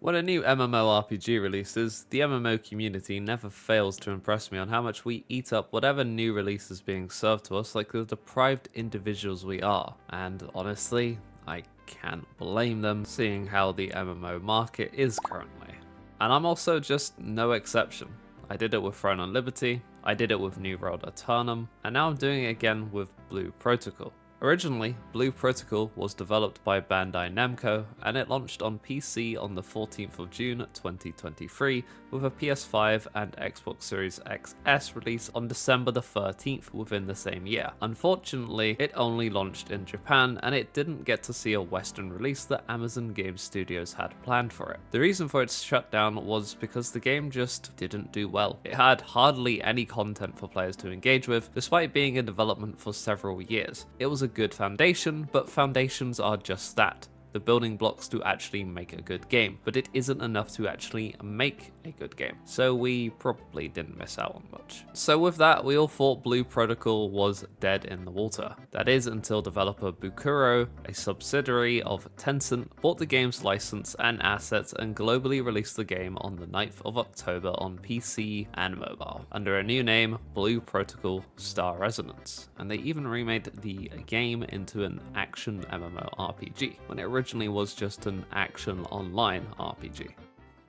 When a new MMORPG releases, the MMO community never fails to impress me on how much we eat up whatever new release is being served to us like the deprived individuals we are. And honestly, I can't blame them, seeing how the MMO market is currently. And I'm also just no exception. I did it with Throne on Liberty, I did it with New World Aeternum, and now I'm doing it again with Blue Protocol. Originally, Blue Protocol was developed by Bandai Namco, and it launched on PC on the 14th of June 2023, with a PS5 and Xbox Series XS release on December the 13th within the same year. Unfortunately, it only launched in Japan, and it didn't get to see a Western release that Amazon Game Studios had planned for it. The reason for its shutdown was because the game just didn't do well. It had hardly any content for players to engage with, despite being in development for several years. It was a good foundation, but foundations are just that. The building blocks to actually make a good game, but it isn't enough to actually make a good game. So we probably didn't miss out on much. So with that, we all thought Blue Protocol was dead in the water. That is until developer Bukuro, a subsidiary of Tencent, bought the game's license and assets and globally released the game on the 9th of October on PC and mobile, under a new name, Blue Protocol Star Resonance. And they even remade the game into an action MMORPG, when it originally was just an action online RPG.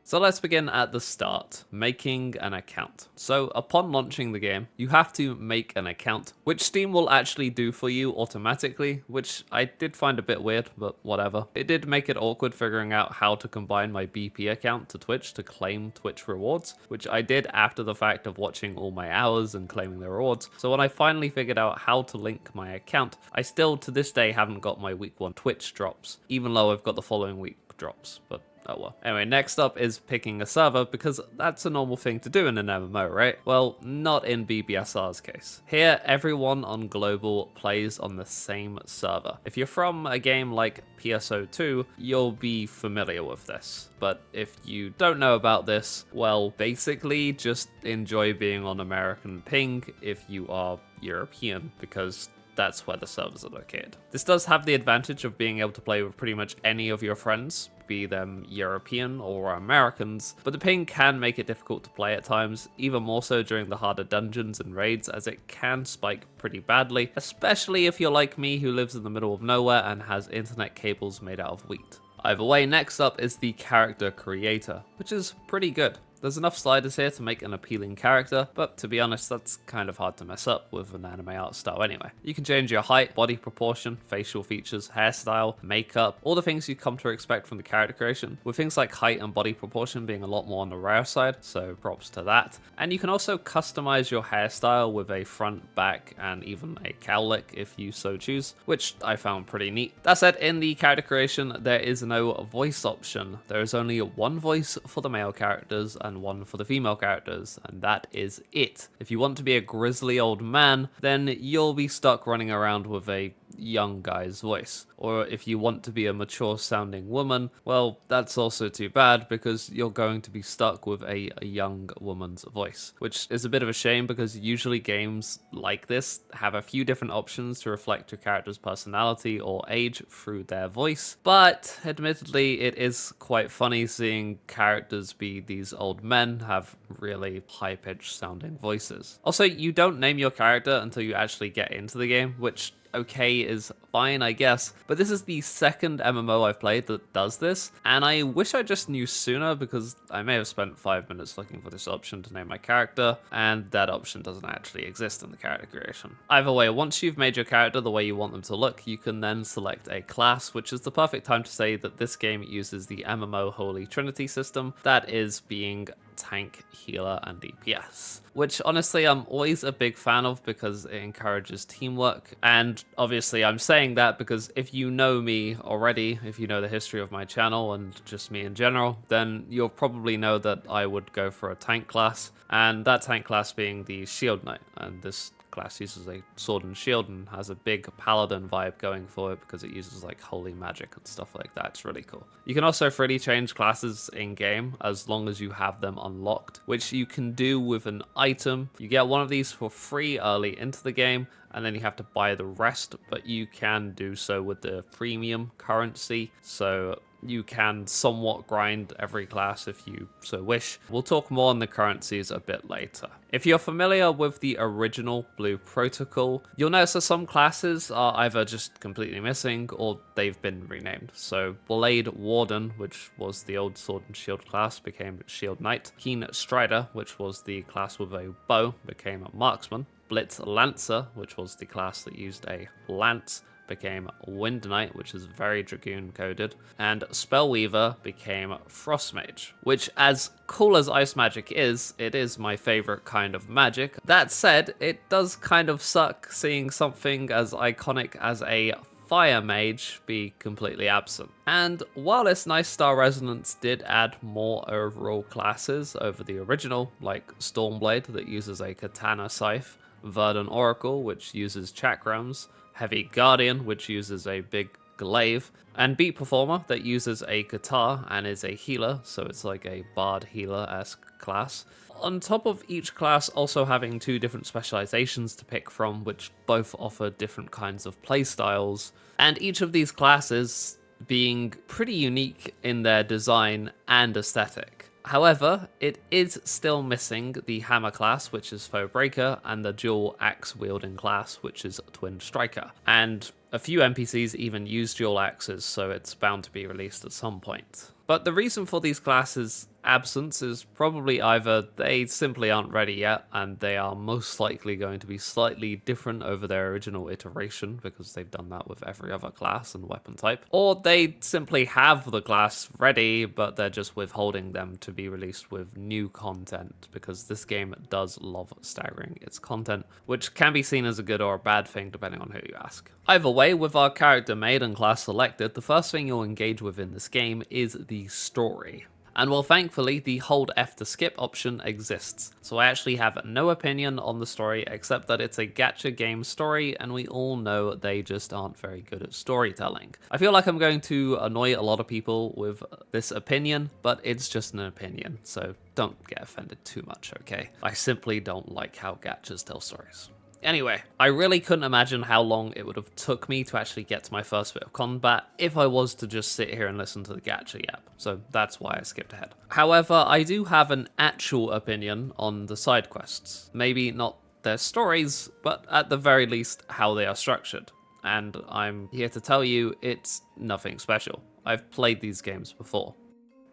So let's begin at the start, making an account. So upon launching the game, you have to make an account, which Steam will actually do for you automatically, which I did find a bit weird, but whatever. It did make it awkward figuring out how to combine my BP account to Twitch to claim Twitch rewards, which I did after the fact of watching all my hours and claiming the rewards. So when I finally figured out how to link my account, I still to this day haven't got my week 1 Twitch drops, even though I've got the following week drops, but oh well. Anyway, next up is picking a server, because that's a normal thing to do in an MMO, right? Well, not in BBSR's case. Here, everyone on Global plays on the same server. If you're from a game like PSO2, you'll be familiar with this. But if you don't know about this, well, basically just enjoy being on American ping if you are European, because that's where the servers are located. This does have the advantage of being able to play with pretty much any of your friends, be them European or Americans, but the ping can make it difficult to play at times, even more so during the harder dungeons and raids, as it can spike pretty badly, especially if you're like me who lives in the middle of nowhere and has internet cables made out of wheat. Either way, next up is the character creator, which is pretty good. There's enough sliders here to make an appealing character, but to be honest, that's kind of hard to mess up with an anime art style anyway. You can change your height, body proportion, facial features, hairstyle, makeup, all the things you come to expect from the character creation, with things like height and body proportion being a lot more on the rare side, so props to that. And you can also customize your hairstyle with a front, back, and even a cowlick if you so choose, which I found pretty neat. That said, in the character creation, there is no voice option. There is only one voice for the male characters and one for the female characters, and that is it. If you want to be a grizzly old man, then you'll be stuck running around with a young guy's voice. Or if you want to be a mature sounding woman, well, that's also too bad, because you're going to be stuck with a young woman's voice, which is a bit of a shame, because usually games like this have a few different options to reflect your character's personality or age through their voice. But admittedly, it is quite funny seeing characters be these old men have really high-pitched sounding voices. Also, you don't name your character until you actually get into the game, which okay is fine, I guess, but this is the second MMO I've played that does this, and I wish I just knew sooner, because I may have spent 5 minutes looking for this option to name my character, and that option doesn't actually exist in the character creation. Either way, once you've made your character the way you want them to look, you can then select a class, which is the perfect time to say that this game uses the MMO Holy Trinity system, that is being tank, healer, and DPS, which honestly I'm always a big fan of because it encourages teamwork. And obviously I'm saying that because if you know me already, if you know the history of my channel and just me in general, then you'll probably know that I would go for a tank class, and that tank class being the Shield Knight, and this class uses a sword and shield and has a big paladin vibe going for it because it uses like holy magic and stuff like that. It's really cool. You can also freely change classes in game as long as you have them unlocked, which you can do with an item. You get one of these for free early into the game, and then you have to buy the rest, but you can do so with the premium currency. So You can somewhat grind every class if you so wish. We'll talk more on the currencies a bit later. If you're familiar with the original Blue Protocol, you'll notice that some classes are either just completely missing or they've been renamed. So Blade Warden, which was the old Sword and Shield class, became Shield Knight. Keen Strider, which was the class with a bow, became a Marksman. Blitz Lancer, which was the class that used a lance, became Wind Knight, which is very Dragoon coded, and Spellweaver became Frost Mage, which, as cool as ice magic is, it is my favorite kind of magic. That said, it does kind of suck seeing something as iconic as a Fire Mage be completely absent. And while its nice Star Resonance did add more overall classes over the original, like Stormblade that uses a Katana Scythe, Verdant Oracle, which uses Chakrams, Heavy Guardian, which uses a big glaive, and Beat Performer that uses a guitar and is a healer, so it's like a bard healer-esque class. On top of each class also having two different specializations to pick from, which both offer different kinds of playstyles, and each of these classes being pretty unique in their design and aesthetic. However, it is still missing the Hammer class, which is Foe Breaker, and the dual axe wielding class, which is Twin Striker. And a few NPCs even use dual axes, so it's bound to be released at some point. But the reason for these classes' absence is probably either they simply aren't ready yet, and they are most likely going to be slightly different over their original iteration, because they've done that with every other class and weapon type, or they simply have the class ready, but they're just withholding them to be released with new content, because this game does love staggering its content, which can be seen as a good or a bad thing depending on who you ask. Either way, with our character made and class selected, the first thing you'll engage with in this game is the story. And well, thankfully, the hold F to skip option exists, so I actually have no opinion on the story except that it's a gacha game story, and we all know they just aren't very good at storytelling. I feel like I'm going to annoy a lot of people with this opinion, but it's just an opinion, so don't get offended too much, okay? I simply don't like how gachas tell stories. Anyway, I really couldn't imagine how long it would have took me to actually get to my first bit of combat if I was to just sit here and listen to the gacha yap, so that's why I skipped ahead. However, I do have an actual opinion on the side quests. Maybe not their stories, but at the very least how they are structured. And I'm here to tell you it's nothing special. I've played these games before.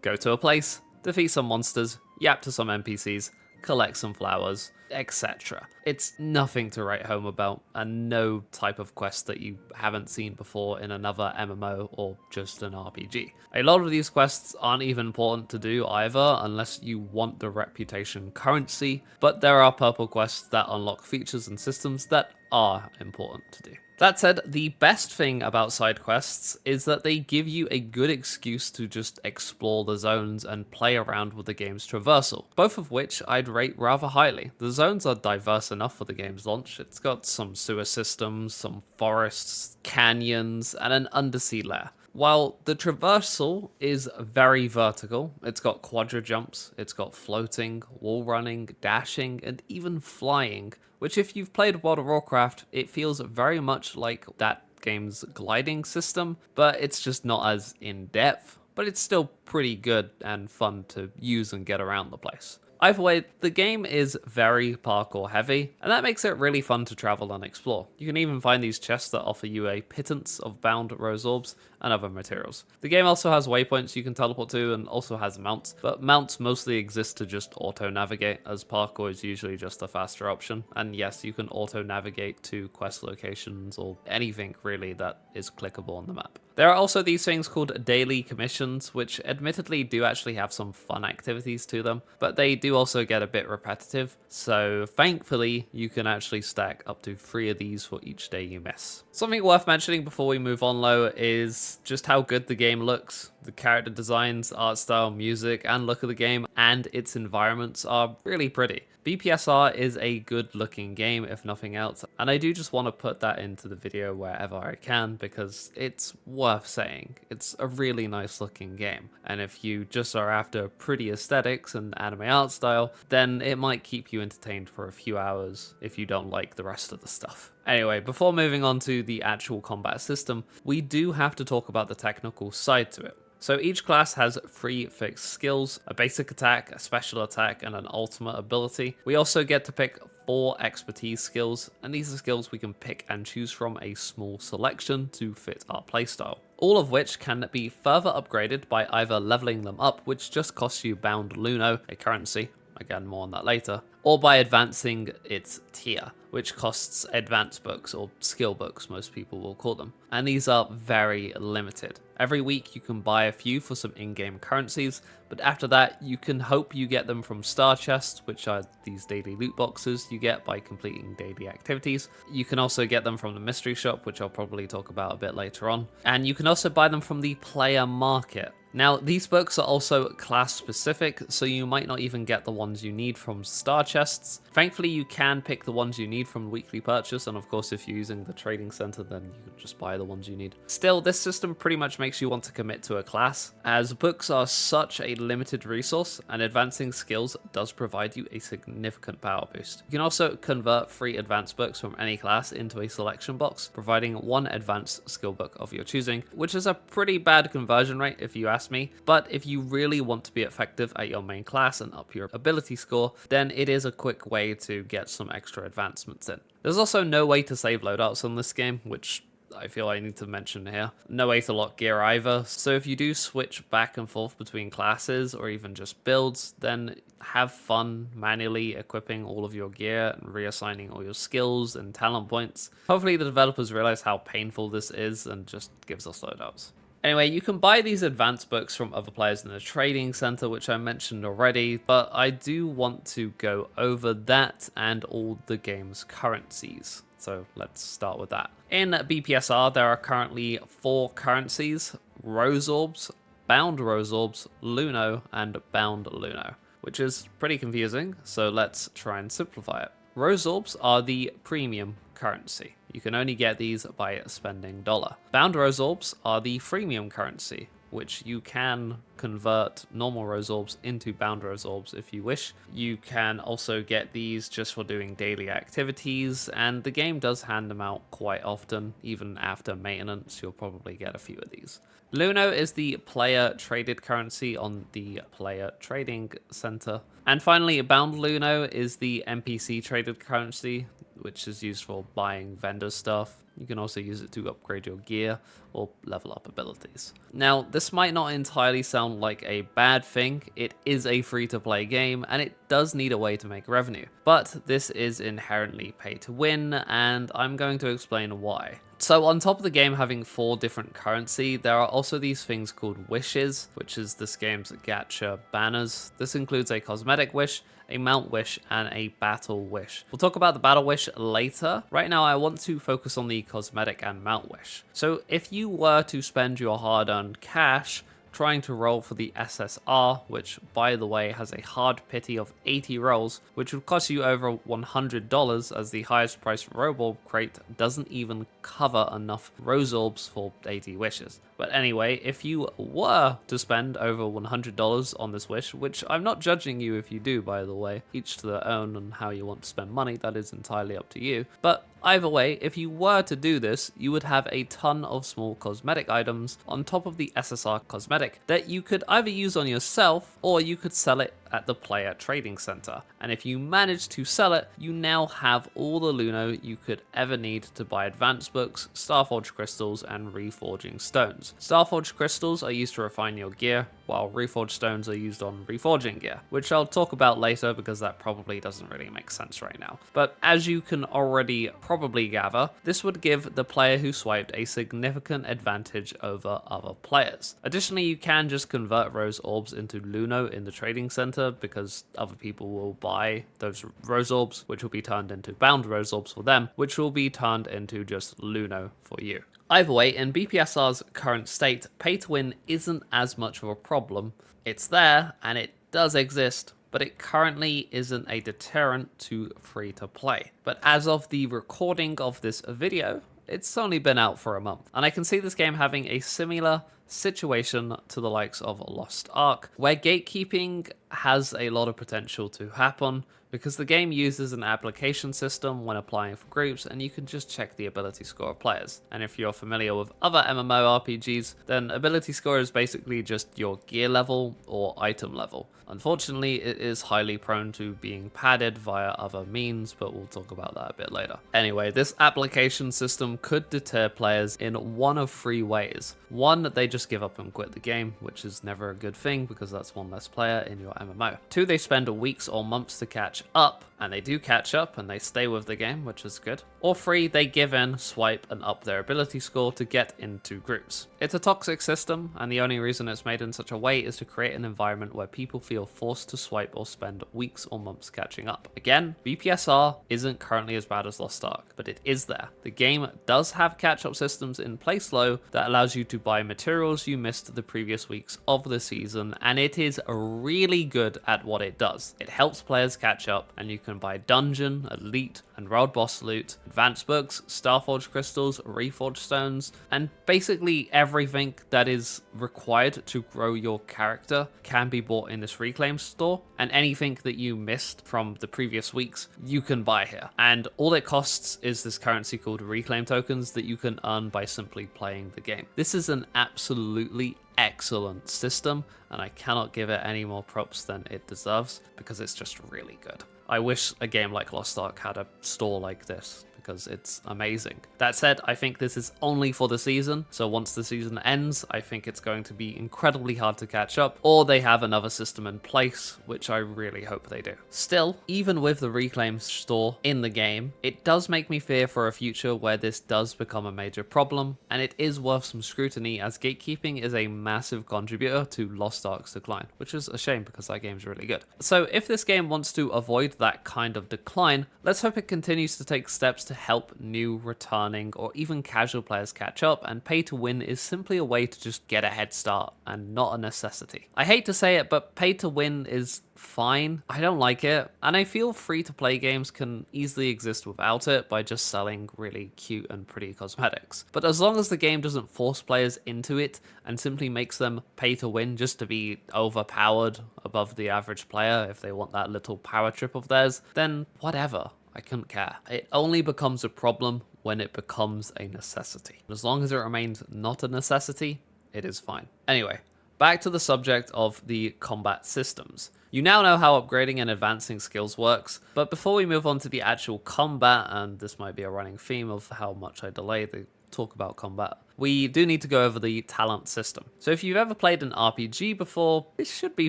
Go to a place, defeat some monsters, yap to some NPCs, collect some flowers, etc. It's nothing to write home about, and no type of quest that you haven't seen before in another MMO or just an RPG. A lot of these quests aren't even important to do either, unless you want the reputation currency, but there are purple quests that unlock features and systems that are important to do. That said, the best thing about side quests is that they give you a good excuse to just explore the zones and play around with the game's traversal, both of which I'd rate rather highly. The zones are diverse enough for the game's launch. It's got some sewer systems, some forests, canyons, and an undersea lair. While the traversal is very vertical, it's got quadra jumps, it's got floating, wall running, dashing, and even flying, which if you've played World of Warcraft, it feels very much like that game's gliding system, but it's just not as in-depth, but it's still pretty good and fun to use and get around the place. Either way, the game is very parkour heavy, and that makes it really fun to travel and explore. You can even find these chests that offer you a pittance of bound rose orbs and other materials. The game also has waypoints you can teleport to and also has mounts, but mounts mostly exist to just auto-navigate, as parkour is usually just a faster option. And yes, you can auto-navigate to quest locations or anything really that is clickable on the map. There are also these things called daily commissions, which admittedly do actually have some fun activities to them, but they do also get a bit repetitive, so thankfully you can actually stack up to 3 of these for each day you miss. Something worth mentioning before we move on though is just how good the game looks. The character designs, art style, music, and look of the game, and its environments are really pretty. BPSR is a good looking game if nothing else, and I do just want to put that into the video wherever I can because it's worth saying. It's a really nice looking game, and if you just are after pretty aesthetics and anime art style, then it might keep you entertained for a few hours if you don't like the rest of the stuff. Anyway, before moving on to the actual combat system, we do have to talk about the technical side to it. So each class has 3 fixed skills, a basic attack, a special attack, and an ultimate ability. We also get to pick 4 expertise skills, and these are skills we can pick and choose from a small selection to fit our playstyle. All of which can be further upgraded by either leveling them up, which just costs you bound Luno, a currency, again more on that later, or by advancing its tier, which costs advanced books, or skill books most people will call them. And these are very limited. Every week you can buy a few for some in-game currencies, but after that you can hope you get them from star chests, which are these daily loot boxes you get by completing daily activities. You can also get them from the mystery shop, which I'll probably talk about a bit later on. And you can also buy them from the player market. Now, these books are also class specific, so you might not even get the ones you need from star chests. Thankfully, you can pick the ones you need from weekly purchase, and of course, if you're using the trading center, then you can just buy the ones you need. Still, this system pretty much makes you want to commit to a class, as books are such a limited resource, and advancing skills does provide you a significant power boost. You can also convert free advanced books from any class into a selection box, providing 1 advanced skill book of your choosing, which is a pretty bad conversion rate if you ask me, but if you really want to be effective at your main class and up your ability score, then it is a quick way to get some extra advancements in. There's also no way to save loadouts on this game, which I feel I need to mention here. No way to lock gear either, so if you do switch back and forth between classes or even just builds, then have fun manually equipping all of your gear and reassigning all your skills and talent points. Hopefully the developers realize how painful this is and just gives us loadouts. Anyway, you can buy these advanced books from other players in the trading center, which I mentioned already, but I do want to go over that and all the game's currencies. So let's start with that. In BPSR, there are currently 4 currencies: Rose Orbs, Bound Rose Orbs, Luno, and Bound Luno, which is pretty confusing, so let's try and simplify it. Rose Orbs are the premium currency. You can only get these by spending $1. Bound Rose Orbs are the freemium currency, which you can convert normal Rose Orbs into Bound Rose Orbs if you wish. You can also get these just for doing daily activities, and the game does hand them out quite often. Even after maintenance, you'll probably get a few of these. Luno is the player traded currency on the player trading center. And finally, Bound Luno is the NPC traded currency, which is used for buying vendor stuff. You can also use it to upgrade your gear or level up abilities. Now, this might not entirely sound like a bad thing. It is a free-to-play game, and it does need a way to make revenue. But this is inherently pay to win, and I'm going to explain why. So on top of the game having 4 different currency, there are also these things called wishes, which is this game's gacha banners. This includes a cosmetic wish, a mount wish, and a battle wish. We'll talk about the battle wish later. Right now, I want to focus on the cosmetic and mount wish. So if you were to spend your hard-earned cash trying to roll for the SSR, which by the way has a hard pity of 80 rolls, which would cost you over $100, as the highest priced Rose Orb crate doesn't even cover enough Rose Orbs for 80 wishes. But anyway, if you were to spend over $100 on this wish, which I'm not judging you if you do, by the way, each to their own on how you want to spend money, that is entirely up to you. But either way, if you were to do this, you would have a ton of small cosmetic items on top of the SSR cosmetic that you could either use on yourself or you could sell it at the player trading center. And if you manage to sell it, you now have all the Luno you could ever need to buy advanced books, Starforged crystals, and reforging stones. Starforged crystals are used to refine your gear, while reforged stones are used on reforging gear, which I'll talk about later because that probably doesn't really make sense right now. But as you can already probably gather, this would give the player who swiped a significant advantage over other players. Additionally, you can just convert Rose Orbs into Luno in the trading center, because other people will buy those Rose Orbs, which will be turned into Bound Rose Orbs for them, which will be turned into just Luno for you. Either way, in BPSR's current state, pay to win isn't as much of a problem. It's there, and it does exist, but it currently isn't a deterrent to free to play. But as of the recording of this video, it's only been out for a month, and I can see this game having a similar situation to the likes of Lost Ark, where gatekeeping has a lot of potential to happen because the game uses an application system when applying for groups, and you can just check the ability score of players. And if you're familiar with other MMORPGs, then ability score is basically just your gear level or item level. Unfortunately, it is highly prone to being padded via other means, but we'll talk about that a bit later. Anyway, this application system could deter players in one of three ways. One, they just give up and quit the game, which is never a good thing because that's one less player in your MMO. Two, they spend weeks or months to catch up, and they do catch up and they stay with the game, which is good. Or three, they give in, swipe, and up their ability score to get into groups. It's a toxic system, and the only reason it's made in such a way is to create an environment where people feel forced to swipe or spend weeks or months catching up. Again, BPSR isn't currently as bad as Lost Ark, but it is there. The game does have catch-up systems in place though that allows you to buy materials you missed the previous weeks of the season, and it is really good at what it does. It helps players catch up, and you can buy dungeon, elite, and world boss loot, advanced books, Starforge crystals, reforged stones, and basically everything that is required to grow your character can be bought in this reclaim store, and anything that you missed from the previous weeks you can buy here. And all it costs is this currency called reclaim tokens that you can earn by simply playing the game. This is an absolutely excellent system, and I cannot give it any more props than it deserves because it's just really good. I wish a game like Lost Ark had a store like this because it's amazing. That said, I think this is only for the season, so once the season ends, I think it's going to be incredibly hard to catch up, or they have another system in place, which I really hope they do. Still, even with the reclaim store in the game, it does make me fear for a future where this does become a major problem, and it is worth some scrutiny as gatekeeping is a massive contributor to Lost Ark's decline, which is a shame because that game's really good. So if this game wants to avoid that kind of decline, let's hope it continues to take steps to help new, returning, or even casual players catch up, and pay to win is simply a way to just get a head start and not a necessity. I hate to say it, but pay to win is fine. I don't like it, and I feel free to play games can easily exist without it by just selling really cute and pretty cosmetics. But as long as the game doesn't force players into it and simply makes them pay to win just to be overpowered above the average player if they want that little power trip of theirs, then whatever. I couldn't care. It only becomes a problem when it becomes a necessity. As long as it remains not a necessity, it is fine. Anyway, back to the subject of the combat systems. You now know how upgrading and advancing skills works, but before we move on to the actual combat, and this might be a running theme of how much I delay the talk about combat, we do need to go over the talent system. So if you've ever played an RPG before, this should be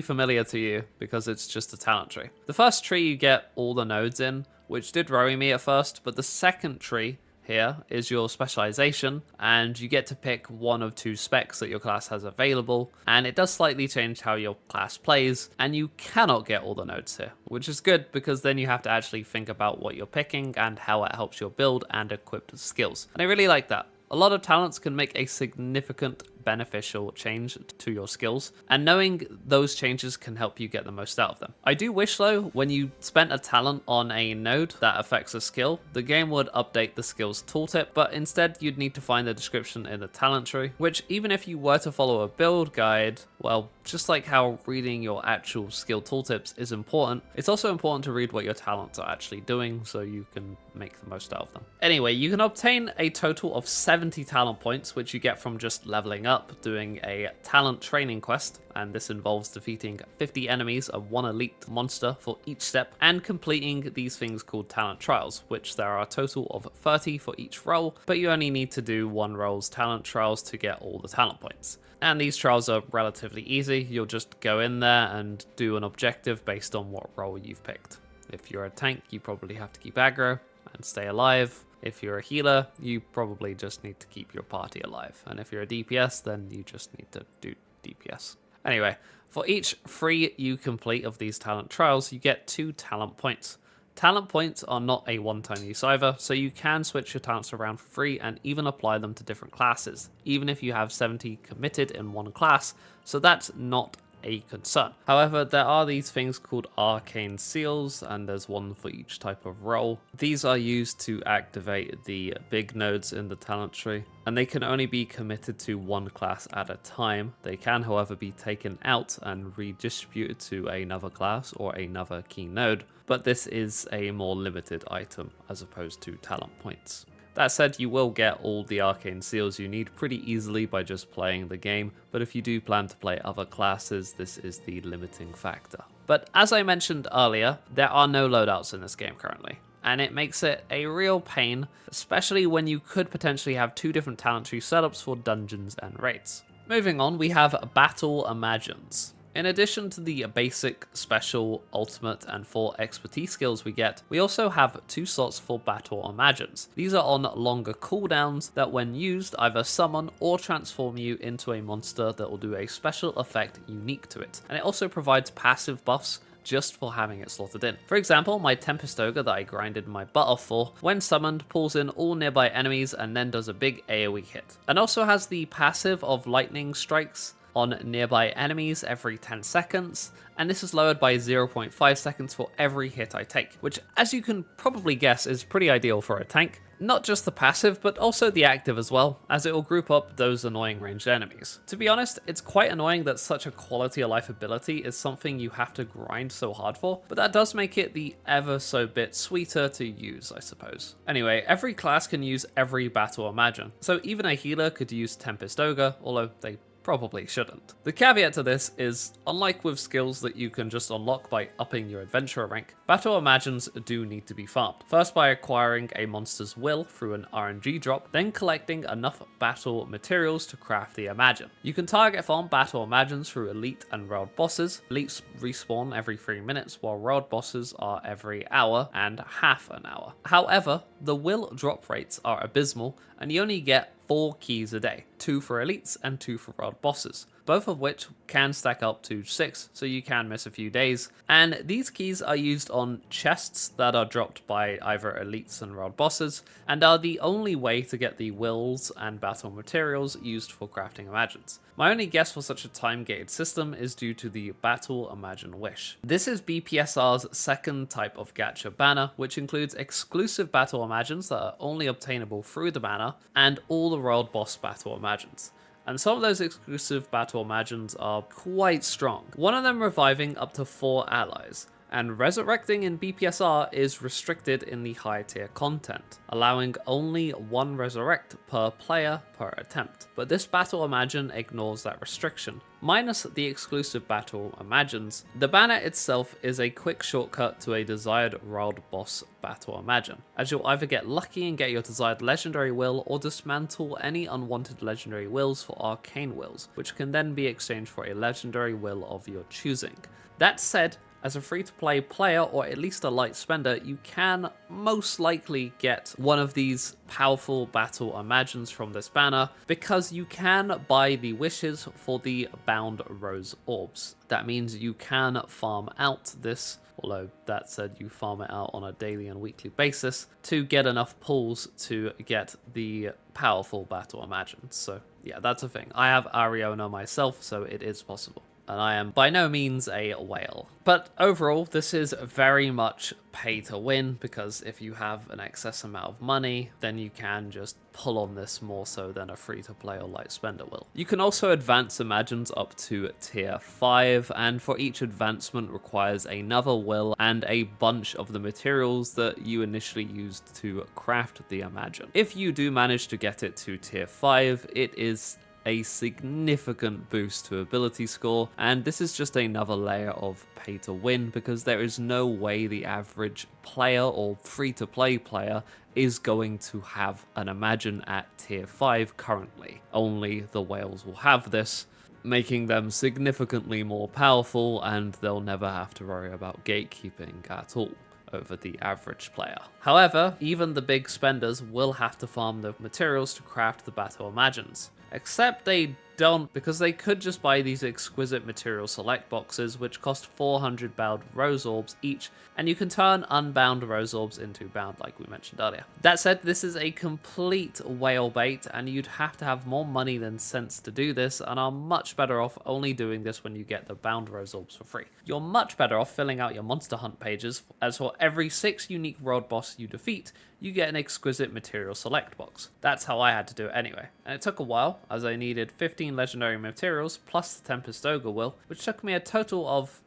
familiar to you because it's just a talent tree. The first tree you get all the nodes in, which did worry me at first, but the second tree here is your specialization, and you get to pick one of two specs that your class has available, and it does slightly change how your class plays, and you cannot get all the nodes here, which is good because then you have to actually think about what you're picking and how it helps your build and equip skills. And I really like that. A lot of talents can make a significant beneficial change to your skills, and knowing those changes can help you get the most out of them. I do wish though, when you spent a talent on a node that affects a skill, the game would update the skills tooltip, but instead you'd need to find the description in the talent tree, which even if you were to follow a build guide, well, just like how reading your actual skill tooltips is important, it's also important to read what your talents are actually doing so you can make the most out of them. Anyway, you can obtain a total of 70 talent points, which you get from just leveling up, doing a talent training quest, and this involves defeating 50 enemies of one elite monster for each step, and completing these things called talent trials, which there are a total of 30 for each role, but you only need to do one role's talent trials to get all the talent points. And these trials are relatively easy. You'll just go in there and do an objective based on what role you've picked. If you're a tank, you probably have to keep aggro and stay alive. If you're a healer, you probably just need to keep your party alive. And if you're a DPS, then you just need to do DPS. Anyway, for each 3 you complete of these talent trials, you get 2 talent points. Talent points are not a one-time use either, so you can switch your talents around for free and even apply them to different classes, even if you have 70 committed in one class, so that's not a concern. However, there are these things called arcane seals, and there's one for each type of role. These are used to activate the big nodes in the talent tree, and they can only be committed to one class at a time. They can, however, be taken out and redistributed to another class or another key node, but this is a more limited item as opposed to talent points. That said, you will get all the arcane seals you need pretty easily by just playing the game, but if you do plan to play other classes, this is the limiting factor. But as I mentioned earlier, there are no loadouts in this game currently, and it makes it a real pain, especially when you could potentially have two different talent tree setups for dungeons and raids. Moving on, we have Battle Imagines. In addition to the basic, special, ultimate, and 4 expertise skills we get, we also have 2 slots for Battle Imagines. These are on longer cooldowns that when used either summon or transform you into a monster that will do a special effect unique to it. And it also provides passive buffs just for having it slotted in. For example, my Tempest Ogre that I grinded my butt off for, when summoned, pulls in all nearby enemies and then does a big AoE hit. And also has the passive of lightning strikes on nearby enemies every 10 seconds, and this is lowered by 0.5 seconds for every hit I take, which, as you can probably guess, is pretty ideal for a tank. Not just the passive, but also the active as well, as it will group up those annoying ranged enemies. To be honest, it's quite annoying that such a quality of life ability is something you have to grind so hard for, but that does make it the ever so bit sweeter to use, I suppose. Anyway, every class can use every Battle Imagine, so even a healer could use Tempest Ogre, although they probably shouldn't. The caveat to this is, unlike with skills that you can just unlock by upping your adventurer rank, Battle Imagines do need to be farmed. First by acquiring a monster's will through an RNG drop, then collecting enough battle materials to craft the Imagine. You can target farm Battle Imagines through elite and world bosses. Elites respawn every 3 minutes, while world bosses are every hour and half an hour. However, the will drop rates are abysmal, and you only get 4 keys a day, 2 for elites and 2 for world bosses, both of which can stack up to 6, so you can miss a few days. And these keys are used on chests that are dropped by either elites and world bosses, and are the only way to get the wills and battle materials used for crafting Imagines. My only guess for such a time-gated system is due to the Battle Imagine Wish. This is BPSR's second type of gacha banner, which includes exclusive Battle Imagines that are only obtainable through the banner, and all the world boss Battle Imagines. And some of those exclusive Battle Imagines are quite strong. One of them reviving up to 4 allies, and resurrecting in BPSR is restricted in the high tier content, allowing only 1 resurrect per player per attempt. But this Battle Imagine ignores that restriction. Minus the exclusive Battle Imagines, the banner itself is a quick shortcut to a desired world boss Battle Imagine, as you'll either get lucky and get your desired legendary will, or dismantle any unwanted legendary wills for arcane wills, which can then be exchanged for a legendary will of your choosing. That said, as a free-to-play player, or at least a light spender, you can most likely get one of these powerful Battle Imagines from this banner, because you can buy the wishes for the Bound Rose Orbs. That means you can farm out this, although that said you farm it out on a daily and weekly basis, to get enough pulls to get the powerful Battle Imagines. So yeah, that's a thing. I have Ariona myself, so it is possible. And I am by no means a whale. But overall, this is very much pay to win, because if you have an excess amount of money, then you can just pull on this more so than a free-to-play or light spender will. You can also advance Imagines up to tier 5, and for each advancement requires another will and a bunch of the materials that you initially used to craft the Imagine. If you do manage to get it to tier 5, it is a significant boost to ability score, and this is just another layer of pay to win, because there is no way the average player or free-to-play player is going to have an Imagine at tier 5 currently. Only the whales will have this, making them significantly more powerful, and they'll never have to worry about gatekeeping at all over the average player. However, even the big spenders will have to farm the materials to craft the Battle Imagines, except they don't, because they could just buy these exquisite material select boxes which cost 400 bound rose orbs each, and you can turn unbound rose orbs into bound like we mentioned earlier. That said, this is a complete whale bait, and you'd have to have more money than sense to do this, and are much better off only doing this when you get the bound rose orbs for free. You're much better off filling out your monster hunt pages, as for every 6 unique world boss you defeat, you get an exquisite material select box. That's how I had to do it anyway, and it took a while, as I needed 15 legendary materials plus the Tempest Ogre Will, which took me a total of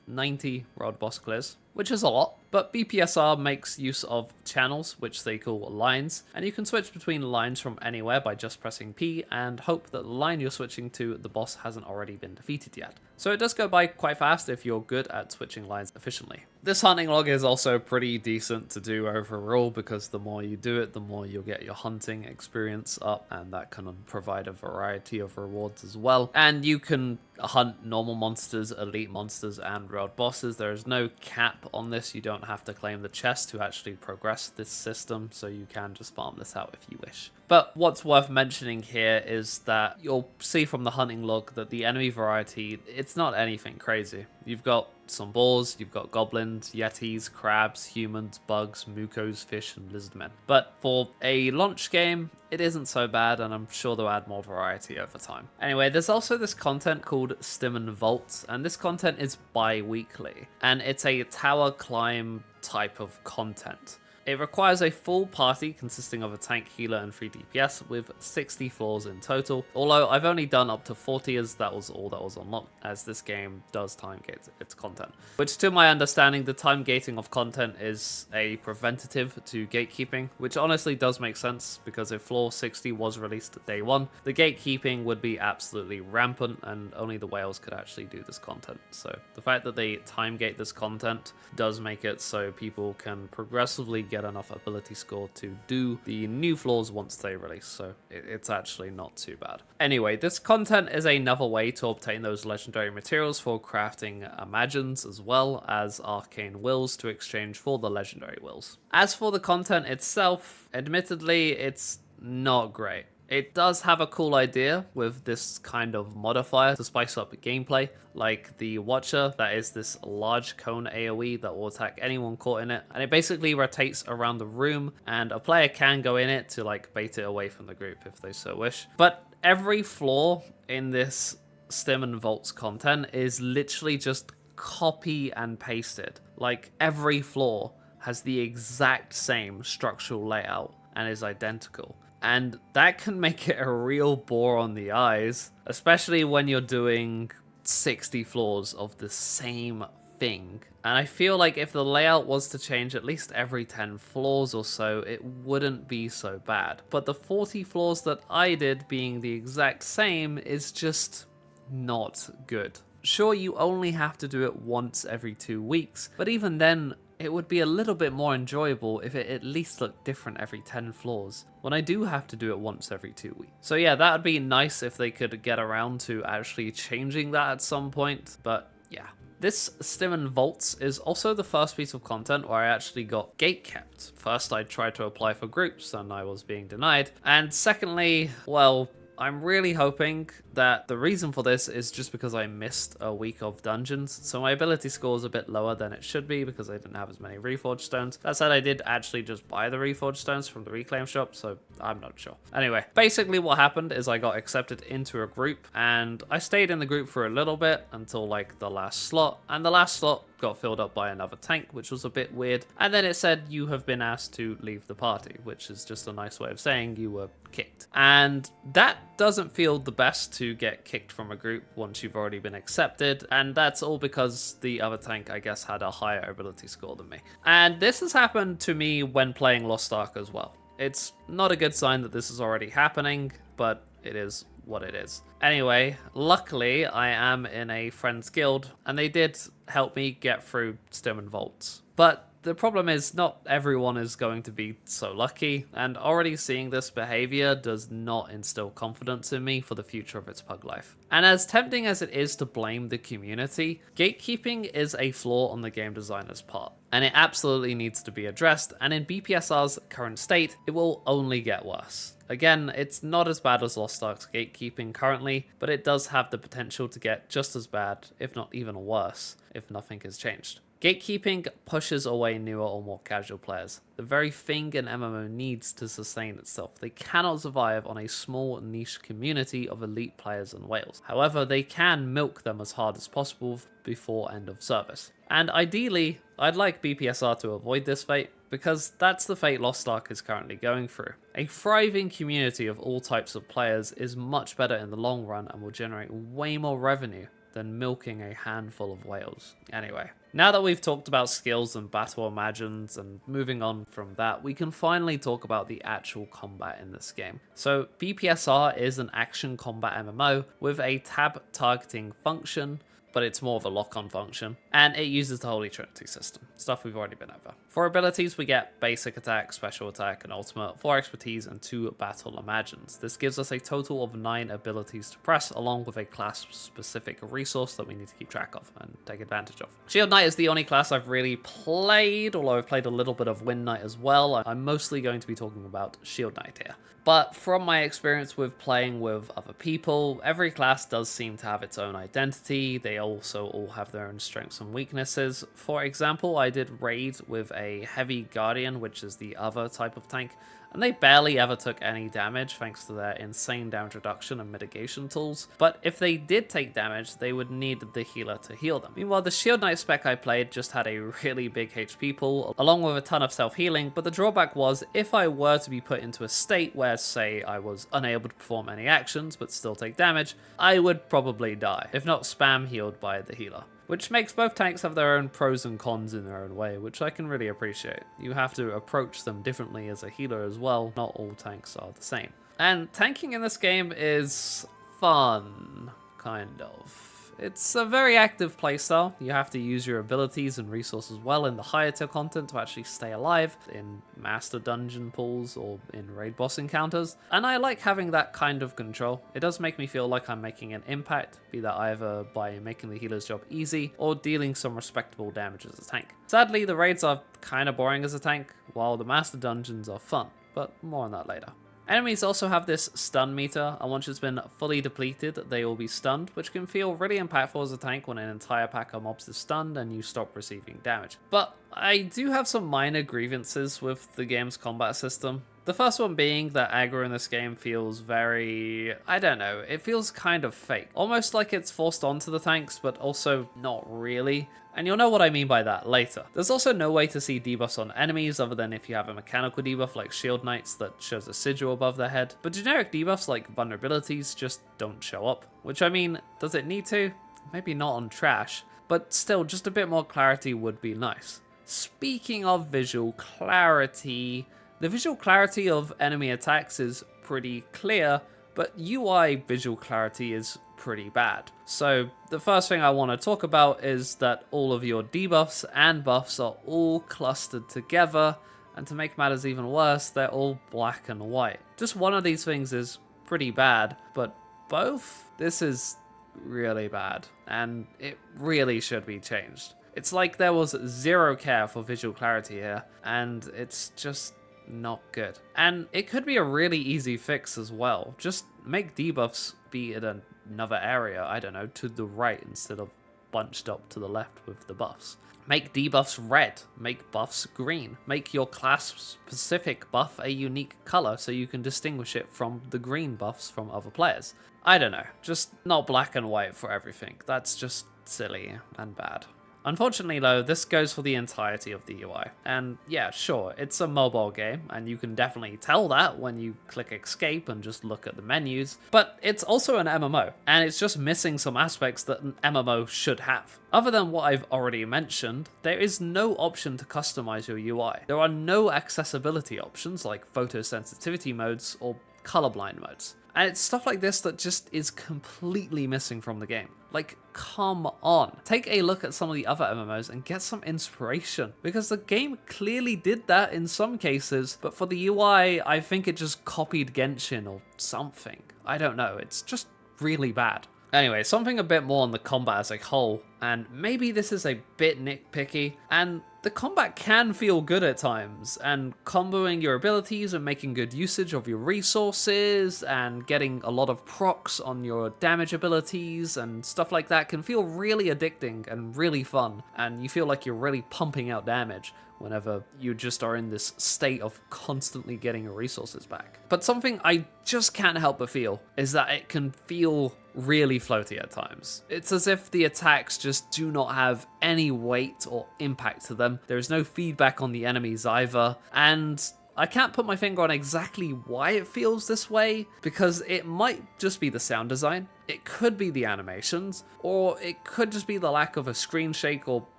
90 world boss clears, which is a lot, but BPSR makes use of channels, which they call lines, and you can switch between lines from anywhere by just pressing P and hope that the line you're switching to, the boss hasn't already been defeated yet. So it does go by quite fast if you're good at switching lines efficiently. This hunting log is also pretty decent to do overall, because the more you do it, the more you'll get your hunting experience up, and that can provide a variety of rewards as well. And you can hunt normal monsters, elite monsters, and world bosses. There is no cap on this. You don't have to claim the chest to actually progress this system, so you can just farm this out if you wish. But what's worth mentioning here is that you'll see from the hunting log that the enemy variety, it's not anything crazy. You've got some boars, you've got goblins, yetis, crabs, humans, bugs, mukos, fish, and lizardmen. But for a launch game, it isn't so bad, and I'm sure they'll add more variety over time. Anyway, there's also this content called Stimen Vaults, and this content is bi-weekly, and it's a tower climb type of content. It requires a full party consisting of a tank, healer, and 3 DPS with 60 floors in total, although I've only done up to 40 as that was all that was unlocked, as this game does time gate its content. Which, to my understanding, the time gating of content is a preventative to gatekeeping, which honestly does make sense, because if floor 60 was released day 1, the gatekeeping would be absolutely rampant and only the whales could actually do this content. So the fact that they time gate this content does make it so people can progressively get enough ability score to do the new floors once they release, so it's actually not too bad. Anyway, this content is another way to obtain those legendary materials for crafting imagines, as well as arcane wills to exchange for the legendary wills. As for the content itself, admittedly, it's not great. It does have a cool idea with this kind of modifier to spice up gameplay, like the Watcher, that is this large cone AoE that will attack anyone caught in it, and it basically rotates around the room, and a player can go in it to like bait it away from the group if they so wish. But every floor in this Stimen Vaults content is literally just copy and pasted. Like, every floor has the exact same structural layout and is identical. And that can make it a real bore on the eyes, especially when you're doing 60 floors of the same thing. And I feel like if the layout was to change at least every 10 floors or so, it wouldn't be so bad. But the 40 floors that I did being the exact same is just not good. Sure, you only have to do it once every 2 weeks, but even then, it would be a little bit more enjoyable if it at least looked different every 10 floors, when I do have to do it once every 2 weeks. So yeah, that would be nice if they could get around to actually changing that at some point, but yeah. This Stimen Vaults is also the first piece of content where I actually got gatekept. First, I tried to apply for groups and I was being denied, and secondly, well, I'm really hoping that the reason for this is just because I missed a week of dungeons, so my ability score is a bit lower than it should be because I didn't have as many reforged stones. That said, I did actually just buy the reforged stones from the reclaim shop, so I'm not sure. Anyway, basically what happened is I got accepted into a group, and I stayed in the group for a little bit until like the last slot, and the last slot got filled up by another tank, which was a bit weird, and then it said you have been asked to leave the party, which is just a nice way of saying you were kicked. And that doesn't feel the best to get kicked from a group once you've already been accepted, and that's all because the other tank, I guess, had a higher ability score than me. And this has happened to me when playing Lost Ark as well. It's not a good sign that this is already happening, but it is what it is. Anyway, luckily I am in a friend's guild, and they did help me get through Stimen Vaults. But the problem is not everyone is going to be so lucky, and already seeing this behavior does not instill confidence in me for the future of its pug life. And as tempting as it is to blame the community, gatekeeping is a flaw on the game designer's part, and it absolutely needs to be addressed, and in BPSR's current state, it will only get worse. Again, it's not as bad as Lost Ark's gatekeeping currently, but it does have the potential to get just as bad, if not even worse, if nothing is changed. Gatekeeping pushes away newer or more casual players, the very thing an MMO needs to sustain itself. They cannot survive on a small niche community of elite players and whales. However, they can milk them as hard as possible before end of service. And ideally, I'd like BPSR to avoid this fate, because that's the fate Lost Ark is currently going through. A thriving community of all types of players is much better in the long run and will generate way more revenue than milking a handful of whales. Anyway, now that we've talked about skills and battle imagines and moving on from that, we can finally talk about the actual combat in this game. So BPSR is an action combat MMO with a tab targeting function, but it's more of a lock-on function, and it uses the Holy Trinity system, stuff we've already been over. For abilities, we get basic attack, special attack, and ultimate, 4 expertise, and 2 battle imagines. This gives us a total of 9 abilities to press, along with a class-specific resource that we need to keep track of and take advantage of. Shield Knight is the only class I've really played, although I've played a little bit of Wind Knight as well. I'm mostly going to be talking about Shield Knight here. But from my experience with playing with other people, every class does seem to have its own identity. They also all have their own strengths and weaknesses. For example, I did raid with a heavy guardian, which is the other type of tank, and they barely ever took any damage thanks to their insane damage reduction and mitigation tools. But if they did take damage, they would need the healer to heal them. Meanwhile, the Shield Knight spec I played just had a really big HP pool, along with a ton of self-healing, but the drawback was if I were to be put into a state where, say, I was unable to perform any actions but still take damage, I would probably die, if not spam healed by the healer. Which makes both tanks have their own pros and cons in their own way, which I can really appreciate. You have to approach them differently as a healer as well, not all tanks are the same. And tanking in this game is fun, kind of. It's a very active playstyle. You have to use your abilities and resources well in the higher tier content to actually stay alive, in master dungeon pools or in raid boss encounters, and I like having that kind of control. It does make me feel like I'm making an impact, be that either by making the healer's job easy or dealing some respectable damage as a tank. Sadly, the raids are kind of boring as a tank, while the master dungeons are fun, but more on that later. Enemies also have this stun meter, and once it's been fully depleted, they will be stunned, which can feel really impactful as a tank when an entire pack of mobs is stunned and you stop receiving damage. But I do have some minor grievances with the game's combat system. The first one being that aggro in this game feels very, I don't know, it feels kind of fake. Almost like it's forced onto the tanks, but also not really. And you'll know what I mean by that later. There's also no way to see debuffs on enemies other than if you have a mechanical debuff like Shield Knights that shows a sigil above their head. But generic debuffs like vulnerabilities just don't show up. Which, I mean, does it need to? Maybe not on trash, but still just a bit more clarity would be nice. Speaking of visual clarity, the visual clarity of enemy attacks is pretty clear, but UI visual clarity is pretty bad. So the first thing I want to talk about is that all of your debuffs and buffs are all clustered together, and to make matters even worse, they're all black and white. Just one of these things is pretty bad, but both? This is really bad, and it really should be changed. It's like there was zero care for visual clarity here, and it's just not good. And it could be a really easy fix as well. Just make debuffs be in another area, I don't know, to the right instead of bunched up to the left with the buffs. Make debuffs red, make buffs green, make your class-specific buff a unique color so you can distinguish it from the green buffs from other players. I don't know, just not black and white for everything. That's just silly and bad. Unfortunately though, this goes for the entirety of the UI. And yeah, sure, it's a mobile game, and you can definitely tell that when you click escape and just look at the menus, but it's also an MMO, and it's just missing some aspects that an MMO should have. Other than what I've already mentioned, there is no option to customize your UI. There are no accessibility options like photosensitivity modes or colorblind modes. And it's stuff like this that just is completely missing from the game. Like, come on. Take a look at some of the other MMOs and get some inspiration, because the game clearly did that in some cases, but for the UI, I think it just copied Genshin or something. I don't know, it's just really bad. Anyway, something a bit more on the combat as a whole, and maybe this is a bit nitpicky, and the combat can feel good at times, and comboing your abilities and making good usage of your resources and getting a lot of procs on your damage abilities and stuff like that can feel really addicting and really fun, and you feel like you're really pumping out damage whenever you just are in this state of constantly getting your resources back. But something I just can't help but feel is that it can feel really floaty at times. It's as if the attacks just do not have any weight or impact to them. There is no feedback on the enemies either, and I can't put my finger on exactly why it feels this way, because it might just be the sound design, it could be the animations, or it could just be the lack of a screen shake or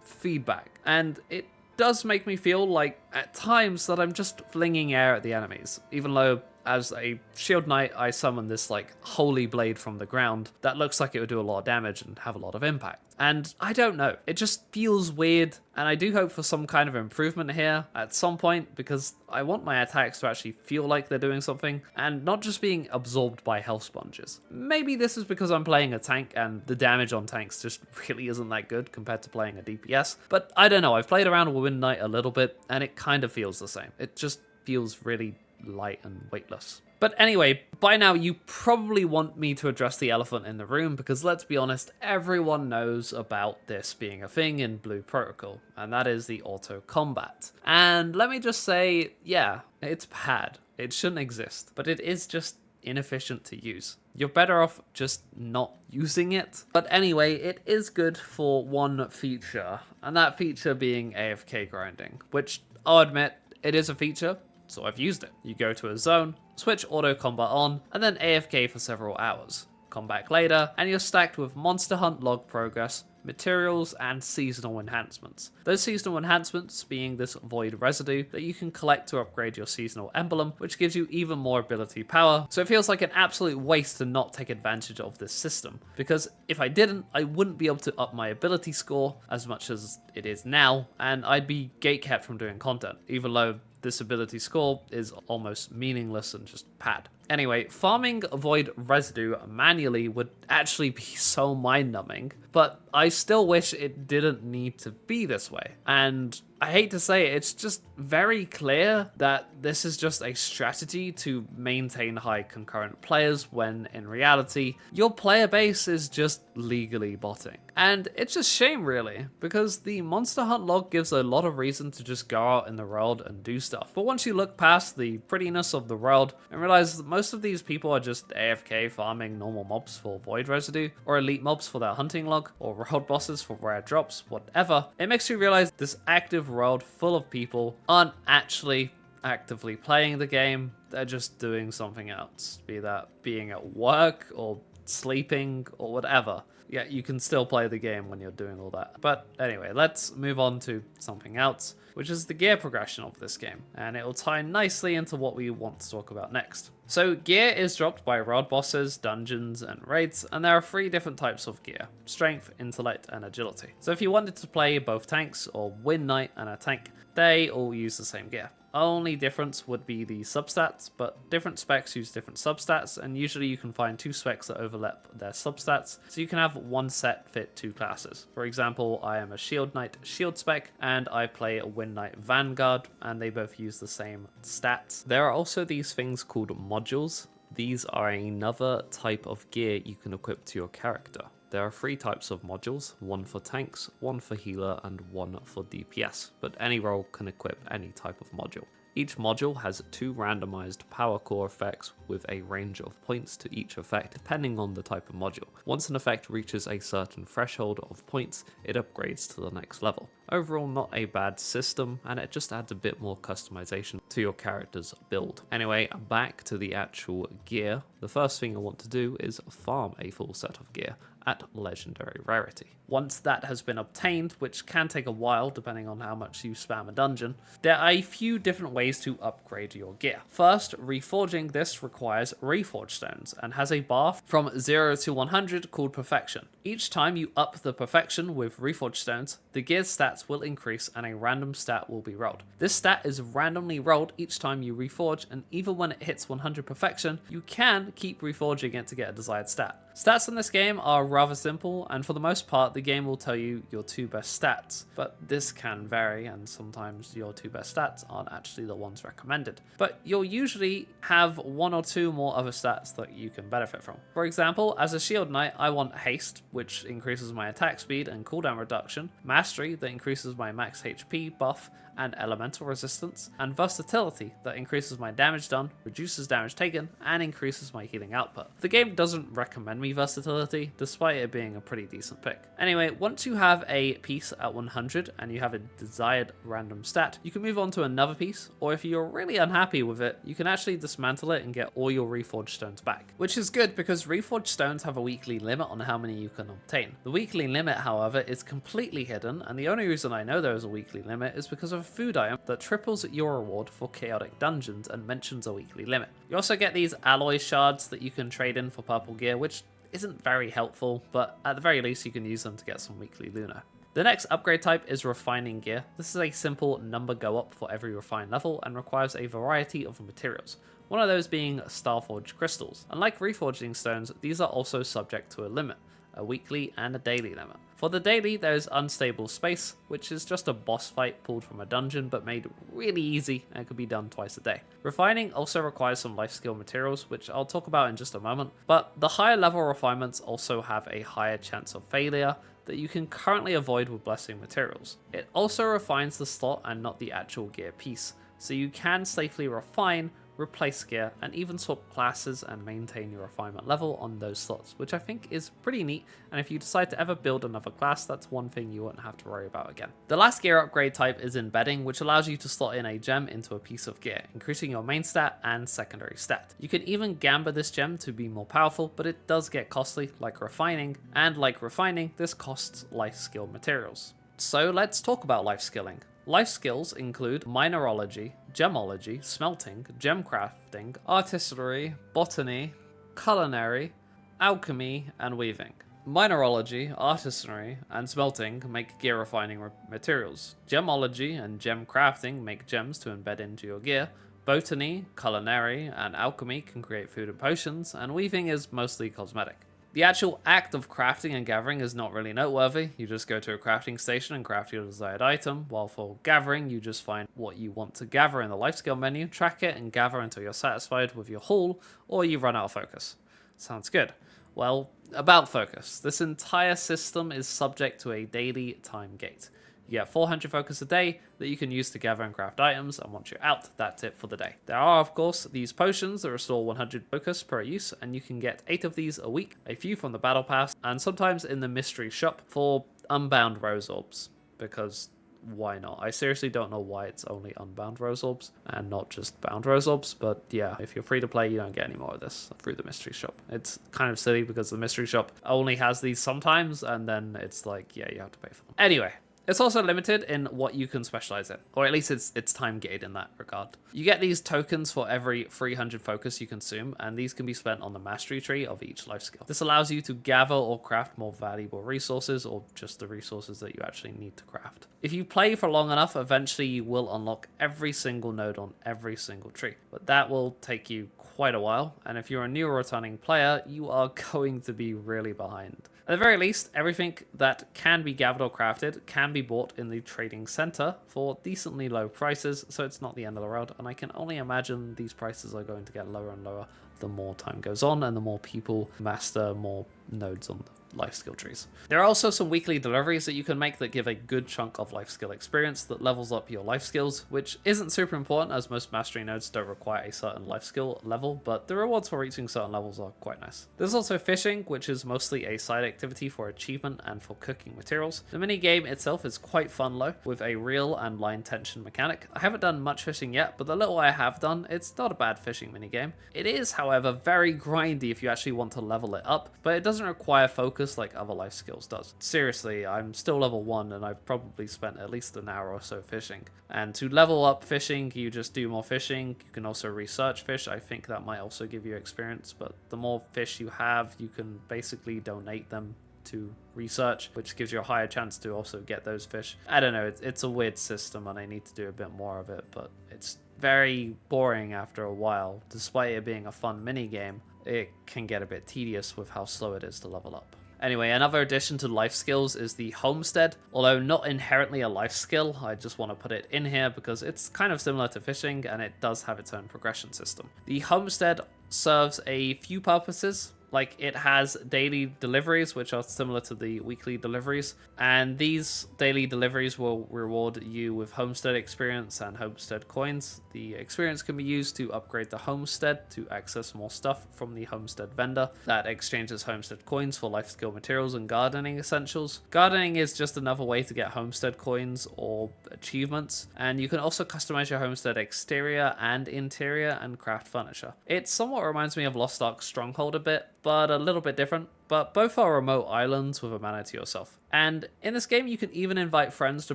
feedback, and it does make me feel like at times that I'm just flinging air at the enemies, even though as a shield knight I summon this like holy blade from the ground that looks like it would do a lot of damage and have a lot of impact. And I don't know, it just feels weird, and I do hope for some kind of improvement here at some point, because I want my attacks to actually feel like they're doing something and not just being absorbed by health sponges. Maybe this is because I'm playing a tank and the damage on tanks just really isn't that good compared to playing a DPS, but I don't know, I've played around with Wind Knight a little bit and it kind of feels the same. It just feels really light and weightless. But anyway, by now you probably want me to address the elephant in the room, because let's be honest, everyone knows about this being a thing in Blue Protocol, and that is the auto combat. And let me just say, yeah, it's bad. It shouldn't exist, but it is just inefficient to use. You're better off just not using it. But anyway, it is good for one feature, and that feature being AFK grinding, which I'll admit, it is a feature, so I've used it. You go to a zone, switch auto combat on, and then AFK for several hours. Come back later, and you're stacked with monster hunt log progress, materials, and seasonal enhancements. Those seasonal enhancements being this void residue that you can collect to upgrade your seasonal emblem, which gives you even more ability power. So it feels like an absolute waste to not take advantage of this system, because if I didn't, I wouldn't be able to up my ability score as much as it is now, and I'd be gatekept from doing content, even though this ability score is almost meaningless and just pad. Anyway, farming void residue manually would actually be so mind-numbing, but I still wish it didn't need to be this way. And I hate to say it, it's just very clear that this is just a strategy to maintain high concurrent players, when in reality, your player base is just legally botting. And it's a shame really, because the Monster Hunt log gives a lot of reason to just go out in the world and do stuff. But once you look past the prettiness of the world and realize that most of these people are just AFK farming normal mobs for void residue, or elite mobs for their hunting log, or world bosses for rare drops, whatever, it makes you realize this active world full of people aren't actually actively playing the game, they're just doing something else, be that being at work or sleeping or whatever. Yeah, you can still play the game when you're doing all that. But anyway, let's move on to something else, which is the gear progression of this game, and it will tie nicely into what we want to talk about next. So gear is dropped by world bosses, dungeons, and raids, and there are 3 different types of gear: strength, intellect, and agility. So if you wanted to play both tanks or Wind Knight and a tank, they all use the same gear. Only difference would be the substats, but different specs use different substats, and usually you can find 2 specs that overlap their substats, so you can have one set fit 2 classes. For example, I am a Shield Knight Shield spec, and I play a Wind Knight Vanguard, and they both use the same stats. There are also these things called modules. These are another type of gear you can equip to your character. There are 3 types of modules, one for tanks, one for healer, and one for DPS, but any role can equip any type of module. Each module has 2 randomized power core effects with a range of points to each effect depending on the type of module. Once an effect reaches a certain threshold of points, it upgrades to the next level. Overall, not a bad system, and it just adds a bit more customization to your character's build. Anyway, back to the actual gear. The first thing I want to do is farm a full set of gear at legendary rarity. Once that has been obtained, which can take a while depending on how much you spam a dungeon, there are a few different ways to upgrade your gear. First, reforging this requires reforge stones and has a bar from 0 to 100 called perfection. Each time you up the perfection with reforge stones, the gear's stats will increase and a random stat will be rolled. This stat is randomly rolled each time you reforge, and even when it hits 100 perfection, you can keep reforging it to get a desired stat. Stats in this game are rather simple, and for the most part the game will tell you your 2 best stats, but this can vary and sometimes your 2 best stats aren't actually the ones recommended. But you'll usually have 1 or 2 more other stats that you can benefit from. For example, as a shield knight I want haste, which increases my attack speed and cooldown reduction, mastery that increases my max HP buff and elemental resistance, and versatility that increases my damage done, reduces damage taken, and increases my healing output. The game doesn't recommend me versatility, despite it being a pretty decent pick. Anyway, once you have a piece at 100 and you have a desired random stat, you can move on to another piece, or if you're really unhappy with it, you can actually dismantle it and get all your reforged stones back. Which is good because reforged stones have a weekly limit on how many you can obtain. The weekly limit, however, is completely hidden, and the only reason I know there is a weekly limit is because of a food item that triples your reward for chaotic dungeons and mentions a weekly limit. You also get these alloy shards that you can trade in for purple gear, which isn't very helpful, but at the very least you can use them to get some weekly Luna. The next upgrade type is refining gear. This is a simple number go up for every refine level and requires a variety of materials, one of those being Starforged crystals. Unlike reforging stones, these are also subject to a limit, a weekly and a daily limit. For the daily, there is Unstable Space, which is just a boss fight pulled from a dungeon but made really easy and can be done twice a day. Refining also requires some life skill materials, which I'll talk about in just a moment, but the higher level refinements also have a higher chance of failure that you can currently avoid with blessing materials. It also refines the slot and not the actual gear piece, so you can safely refine, replace gear, and even swap classes and maintain your refinement level on those slots, which I think is pretty neat, and if you decide to ever build another class, that's one thing you won't have to worry about again. The last gear upgrade type is embedding, which allows you to slot in a gem into a piece of gear, increasing your main stat and secondary stat. You can even gamba this gem to be more powerful, but it does get costly like refining, and like refining, this costs life skill materials. So let's talk about life skilling. Life skills include mineralogy, gemology, smelting, gem crafting, artistry, botany, culinary, alchemy, and weaving. Mineralogy, artisanry, and smelting make gear refining materials. Gemology and gem crafting make gems to embed into your gear. Botany, culinary, and alchemy can create food and potions, and weaving is mostly cosmetic. The actual act of crafting and gathering is not really noteworthy. You just go to a crafting station and craft your desired item, while for gathering, you just find what you want to gather in the life skill menu, track it, and gather until you're satisfied with your haul, or you run out of focus. Sounds good. Well, about focus. This entire system is subject to a daily time gate. You get 400 focus a day that you can use to gather and craft items, and once you're out, that's it for the day. There are, of course, these potions that restore 100 focus per use, and you can get 8 of these a week, a few from the battle pass, and sometimes in the mystery shop for unbound rose orbs, because why not? I seriously don't know why it's only unbound rose orbs and not just bound rose orbs, but yeah, if you're free to play, you don't get any more of this through the mystery shop. It's kind of silly because the mystery shop only has these sometimes, and then it's like, yeah, you have to pay for them. Anyway, it's also limited in what you can specialize in, or at least it's time gated in that regard. You get these tokens for every 300 focus you consume, and these can be spent on the mastery tree of each life skill. This allows you to gather or craft more valuable resources, or just the resources that you actually need to craft. If you play for long enough, eventually you will unlock every single node on every single tree, but that will take you quite a while, and if you're a new or returning player, you are going to be really behind. At the very least, everything that can be gathered or crafted can be bought in the trading center for decently low prices, so it's not the end of the world, and I can only imagine these prices are going to get lower and lower the more time goes on and the more people master more nodes on the life skill trees. There are also some weekly deliveries that you can make that give a good chunk of life skill experience that levels up your life skills, which isn't super important as most mastery nodes don't require a certain life skill level, but the rewards for reaching certain levels are quite nice. There's also fishing, which is mostly a side activity for achievement and for cooking materials. The mini game itself is quite fun though, with a reel and line tension mechanic. I haven't done much fishing yet, but the little I have done, it's not a bad fishing mini game. It is, however, very grindy if you actually want to level it up, but it doesn't require focus like other life skills does. Seriously, I'm still level 1 and I've probably spent at least an hour or so fishing. And to level up fishing, you just do more fishing. You can also research fish. I think that might also give you experience, but the more fish you have, you can basically donate them to research, which gives you a higher chance to also get those fish. I don't know, it's a weird system and I need to do a bit more of it, but it's very boring after a while. Despite it being a fun mini game, it can get a bit tedious with how slow it is to level up. Anyway, another addition to life skills is the homestead. Although not inherently a life skill, I just want to put it in here because it's kind of similar to fishing and it does have its own progression system. The homestead serves a few purposes. Like, it has daily deliveries, which are similar to the weekly deliveries, and these daily deliveries will reward you with homestead experience and homestead coins. The experience can be used to upgrade the homestead to access more stuff from the homestead vendor that exchanges homestead coins for life skill materials and gardening essentials. Gardening is just another way to get homestead coins or achievements, and you can also customize your homestead exterior and interior and craft furniture. It somewhat reminds me of Lost Ark Stronghold a bit, but a little bit different. But both are remote islands with a mana to yourself. And in this game, you can even invite friends to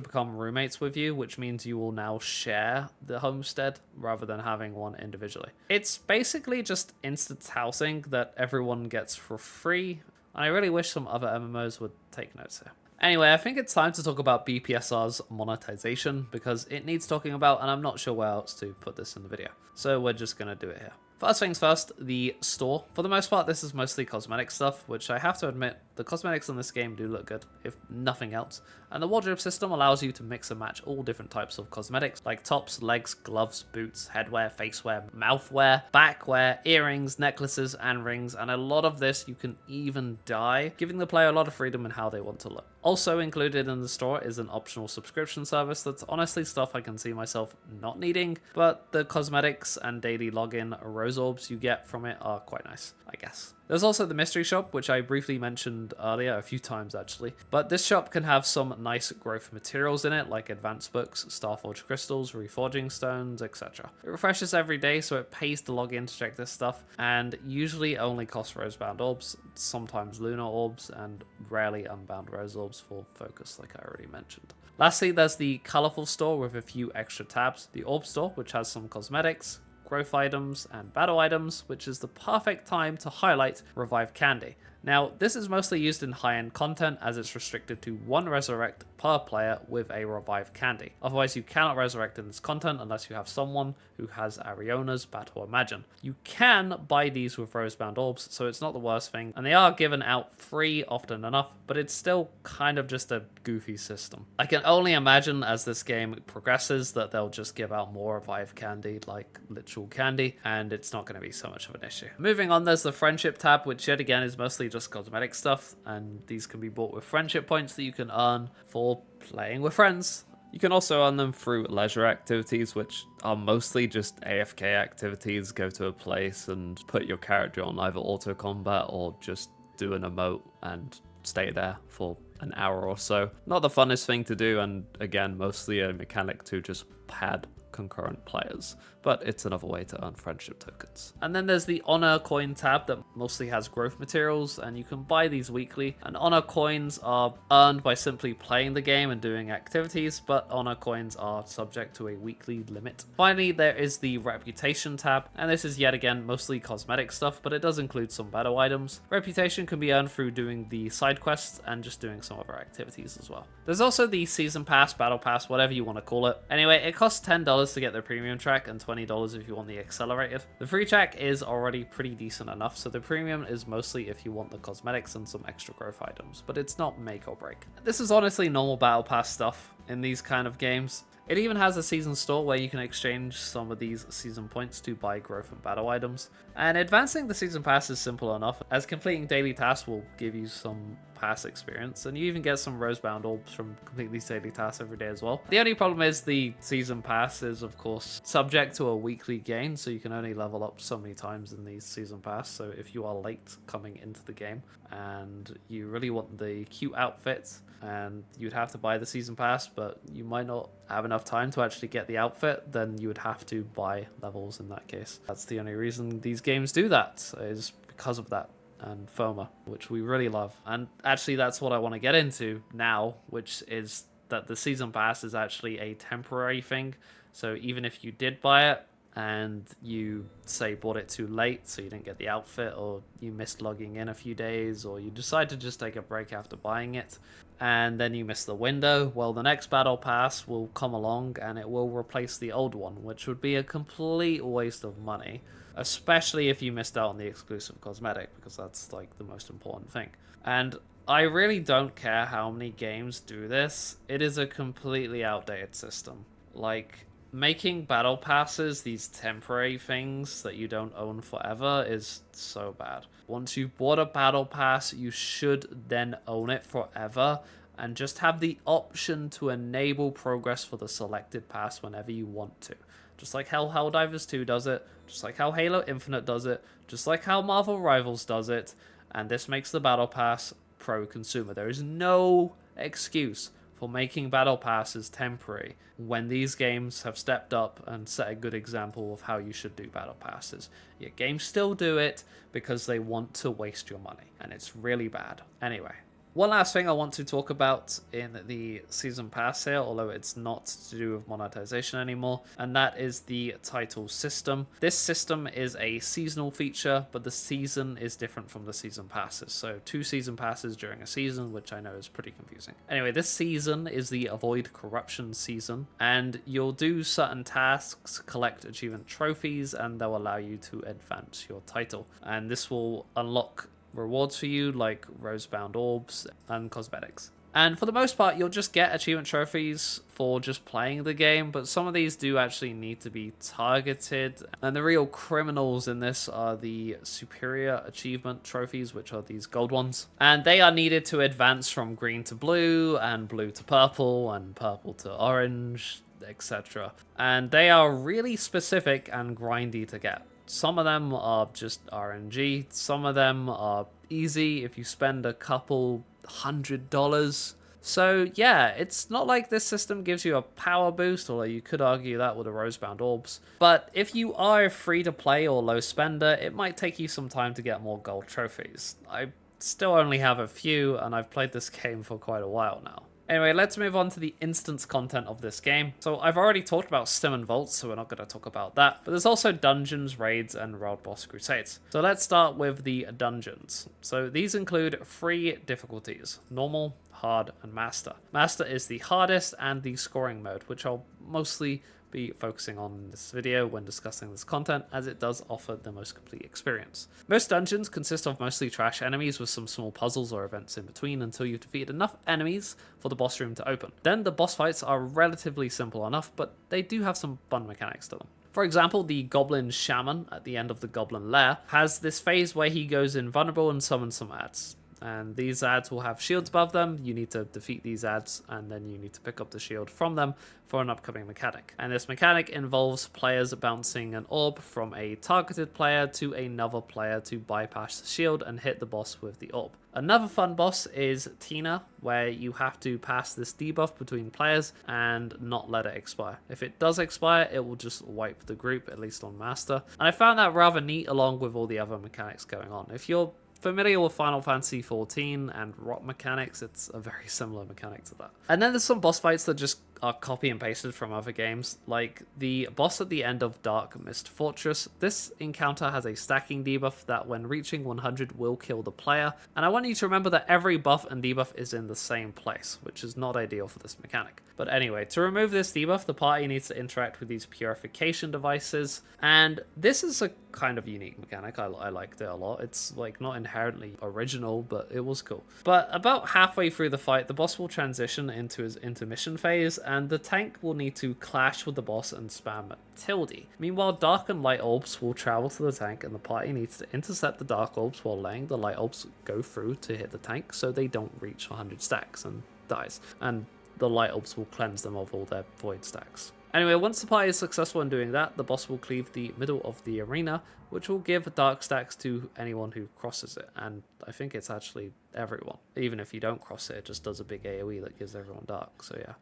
become roommates with you, which means you will now share the homestead rather than having one individually. It's basically just instant housing that everyone gets for free, and I really wish some other MMOs would take notes here. Anyway, I think it's time to talk about BPSR's monetization, because it needs talking about, and I'm not sure where else to put this in the video. So we're just going to do it here. First things first, the store. For the most part, this is mostly cosmetic stuff, which I have to admit, the cosmetics in this game do look good, if nothing else. And the wardrobe system allows you to mix and match all different types of cosmetics, like tops, legs, gloves, boots, headwear, facewear, mouthwear, backwear, earrings, necklaces, and rings, and a lot of this you can even dye, giving the player a lot of freedom in how they want to look. Also included in the store is an optional subscription service that's honestly stuff I can see myself not needing, but the cosmetics and daily login rose orbs you get from it are quite nice, I guess. There's also the mystery shop, which I briefly mentioned earlier, a few times actually. But this shop can have some nice growth materials in it, like advanced books, starforged crystals, reforging stones, etc. It refreshes every day, so it pays to log in to check this stuff, and usually only costs rosebound orbs, sometimes lunar orbs, and rarely unbound rose orbs for focus, like I already mentioned. Lastly, there's the colourful store with a few extra tabs. The orb store, which has some cosmetics, growth items, and battle items, which is the perfect time to highlight Revive Candy. Now, this is mostly used in high-end content as it's restricted to one resurrect per player with a Revive Candy. Otherwise, you cannot resurrect in this content unless you have someone who has Ariona's Battle Imagine. You can buy these with Rosebound Orbs, so it's not the worst thing, and they are given out free often enough, but it's still kind of just a goofy system. I can only imagine as this game progresses that they'll just give out more Revive Candy, like literal candy, and it's not going to be so much of an issue. Moving on, there's the Friendship tab, which yet again is mostly just cosmetic stuff, and these can be bought with friendship points that you can earn for playing with friends. You can also earn them through leisure activities, which are mostly just AFK activities. Go to a place and put your character on either auto combat or just do an emote and stay there for an hour or so. Not the funnest thing to do, and again, mostly a mechanic to just pad concurrent players, but it's another way to earn friendship tokens. And then there's the honor coin tab that mostly has growth materials, and you can buy these weekly. And honor coins are earned by simply playing the game and doing activities, but honor coins are subject to a weekly limit. Finally, there is the reputation tab, and this is yet again mostly cosmetic stuff, but it does include some battle items. Reputation can be earned through doing the side quests and just doing some other activities as well. There's also the season pass, battle pass, whatever you want to call it. Anyway, it costs $10 to get the premium track and $20 if you want the accelerated. The free track is already pretty decent enough, so the premium is mostly if you want the cosmetics and some extra growth items, but it's not make or break. This is honestly normal battle pass stuff in these kind of games. It even has a season store where you can exchange some of these season points to buy growth and battle items. And advancing the season pass is simple enough, as completing daily tasks will give you some pass experience, and you even get some rosebound orbs from completing these daily tasks every day as well. The only problem is the season pass is of course subject to a weekly gain, so you can only level up so many times in these season pass. So if you are late coming into the game and you really want the cute outfits, and you'd have to buy the season pass, but you might not have enough time to actually get the outfit, then you would have to buy levels in that case. That's the only reason these games do that, is because of that and FOMA, which we really love. And actually that's what I want to get into now, which is that the season pass is actually a temporary thing. So even if you did buy it and you say bought it too late, so you didn't get the outfit, or you missed logging in a few days, or you decide to just take a break after buying it, and then you miss the window, well, the next battle pass will come along and it will replace the old one, which would be a complete waste of money. especially if you missed out on the exclusive cosmetic, because that's like the most important thing. And I really don't care how many games do this. It is a completely outdated system. Like, making battle passes these temporary things that you don't own forever is so bad. Once you've bought a battle pass, you should then own it forever and just have the option to enable progress for the selected pass whenever you want to. Just like how Helldivers 2 does it, just like how Halo Infinite does it, just like how Marvel Rivals does it, and this makes the battle pass pro-consumer. There is no excuse for making battle passes temporary when these games have stepped up and set a good example of how you should do battle passes. Yet games still do it because they want to waste your money, and it's really bad. Anyway, one last thing I want to talk about in the Season Pass here, although it's not to do with monetization anymore, and that is the title system. This system is a seasonal feature, but the season is different from the Season Passes. So 2 Season Passes during a season, which I know is pretty confusing. Anyway, this season is the Avoid Corruption season, and you'll do certain tasks, collect achievement trophies, and they'll allow you to advance your title. And this will unlock rewards for you like rose-bound orbs and cosmetics. And for the most part, you'll just get achievement trophies for just playing the game, but some of these do actually need to be targeted. And the real criminals in this are the superior achievement trophies, which are these gold ones. And they are needed to advance from green to blue, and blue to purple, and purple to orange, etc. And they are really specific and grindy to get. Some of them are just RNG, some of them are easy if you spend a couple $100. So yeah, it's not like this system gives you a power boost, although you could argue that with the rosebound orbs. But if you are a free to play or low spender, it might take you some time to get more gold trophies. I still only have a few, and I've played this game for quite a while now. Anyway, let's move on to the instance content of this game. So I've already talked about Stimen Vaults, so we're not going to talk about that. But there's also dungeons, raids, and world boss crusades. So let's start with the dungeons. So these include 3 difficulties: normal, hard, and master. Master is the hardest and the scoring mode, which I'll mostly be focusing on in this video when discussing this content, as it does offer the most complete experience. Most dungeons consist of mostly trash enemies with some small puzzles or events in between until you've defeated enough enemies for the boss room to open. Then the boss fights are relatively simple enough, but they do have some fun mechanics to them. For example, the Goblin Shaman at the end of the Goblin Lair has this phase where he goes invulnerable and summons some ads. And these ads will have shields above them. You need to defeat these ads, and then you need to pick up the shield from them for an upcoming mechanic. And this mechanic involves players bouncing an orb from a targeted player to another player to bypass the shield and hit the boss with the orb. Another fun boss is Tina, where you have to pass this debuff between players and not let it expire. If it does expire, it will just wipe the group, at least on Master. And I found that rather neat along with all the other mechanics going on. If you're familiar with Final Fantasy XIV and rot mechanics, it's a very similar mechanic to that. And then there's some boss fights that just are copy and pasted from other games, like the boss at the end of Dark Mist Fortress. This encounter has a stacking debuff that when reaching 100 will kill the player, and I want you to remember that every buff and debuff is in the same place, which is not ideal for this mechanic. But anyway, to remove this debuff, the party needs to interact with these purification devices, and this is a kind of unique mechanic. I liked it a lot. It's like not inherently original, but it was cool. But about halfway through the fight, the boss will transition into his intermission phase, and the tank will need to clash with the boss and spam tilde. Meanwhile, dark and light orbs will travel to the tank, and the party needs to intercept the dark orbs while letting the light orbs go through to hit the tank so they don't reach 100 stacks and dies. And the light orbs will cleanse them of all their void stacks. Anyway, once the party is successful in doing that, the boss will cleave the middle of the arena, which will give dark stacks to anyone who crosses it. And I think it's actually everyone. Even if you don't cross it, it just does a big AoE that gives everyone dark, so yeah.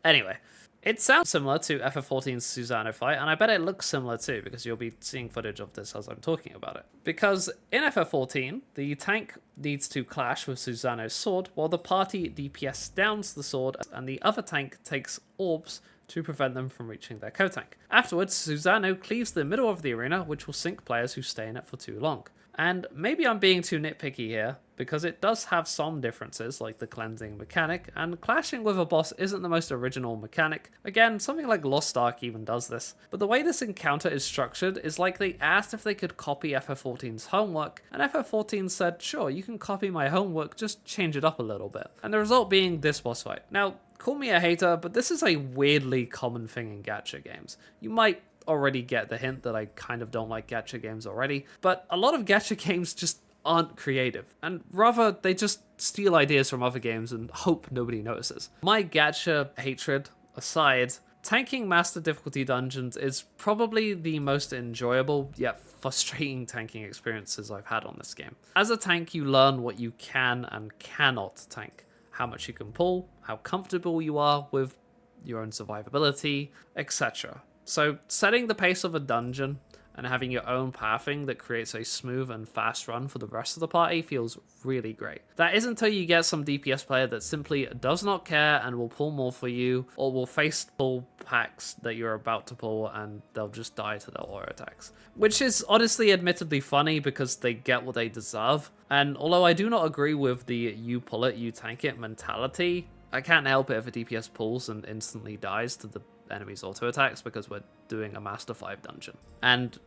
Anyway, it sounds similar to FF14's Susano fight, and I bet it looks similar too, because you'll be seeing footage of this as I'm talking about it. Because in FF14, the tank needs to clash with Susano's sword, while the party DPS downs the sword, and the other tank takes orbs to prevent them from reaching their co-tank. Afterwards, Susano cleaves the middle of the arena, which will sink players who stay in it for too long. And maybe I'm being too nitpicky here, because it does have some differences, like the cleansing mechanic, and clashing with a boss isn't the most original mechanic. Again, something like Lost Ark even does this. But the way this encounter is structured is like they asked if they could copy FF14's homework, and FF14 said, sure, you can copy my homework, just change it up a little bit. And the result being this boss fight. Now, call me a hater, but this is a weirdly common thing in gacha games. You might already get the hint that I kind of don't like gacha games already, but a lot of gacha games just aren't creative, and rather they just steal ideas from other games and hope nobody notices. My gacha hatred aside, tanking master difficulty dungeons is probably the most enjoyable yet frustrating tanking experiences I've had on this game. As a tank, you learn what you can and cannot tank, how much you can pull, how comfortable you are with your own survivability, etc. So setting the pace of a dungeon and having your own pathing that creates a smooth and fast run for the rest of the party feels really great. That is until you get some DPS player that simply does not care and will pull more for you, or will face pull packs that you're about to pull and they'll just die to their aura attacks. Which is honestly admittedly funny because they get what they deserve. And although I do not agree with the you pull it, you tank it mentality, I can't help it if a DPS pulls and instantly dies to the enemy's auto attacks because we're doing a Master 5 dungeon. And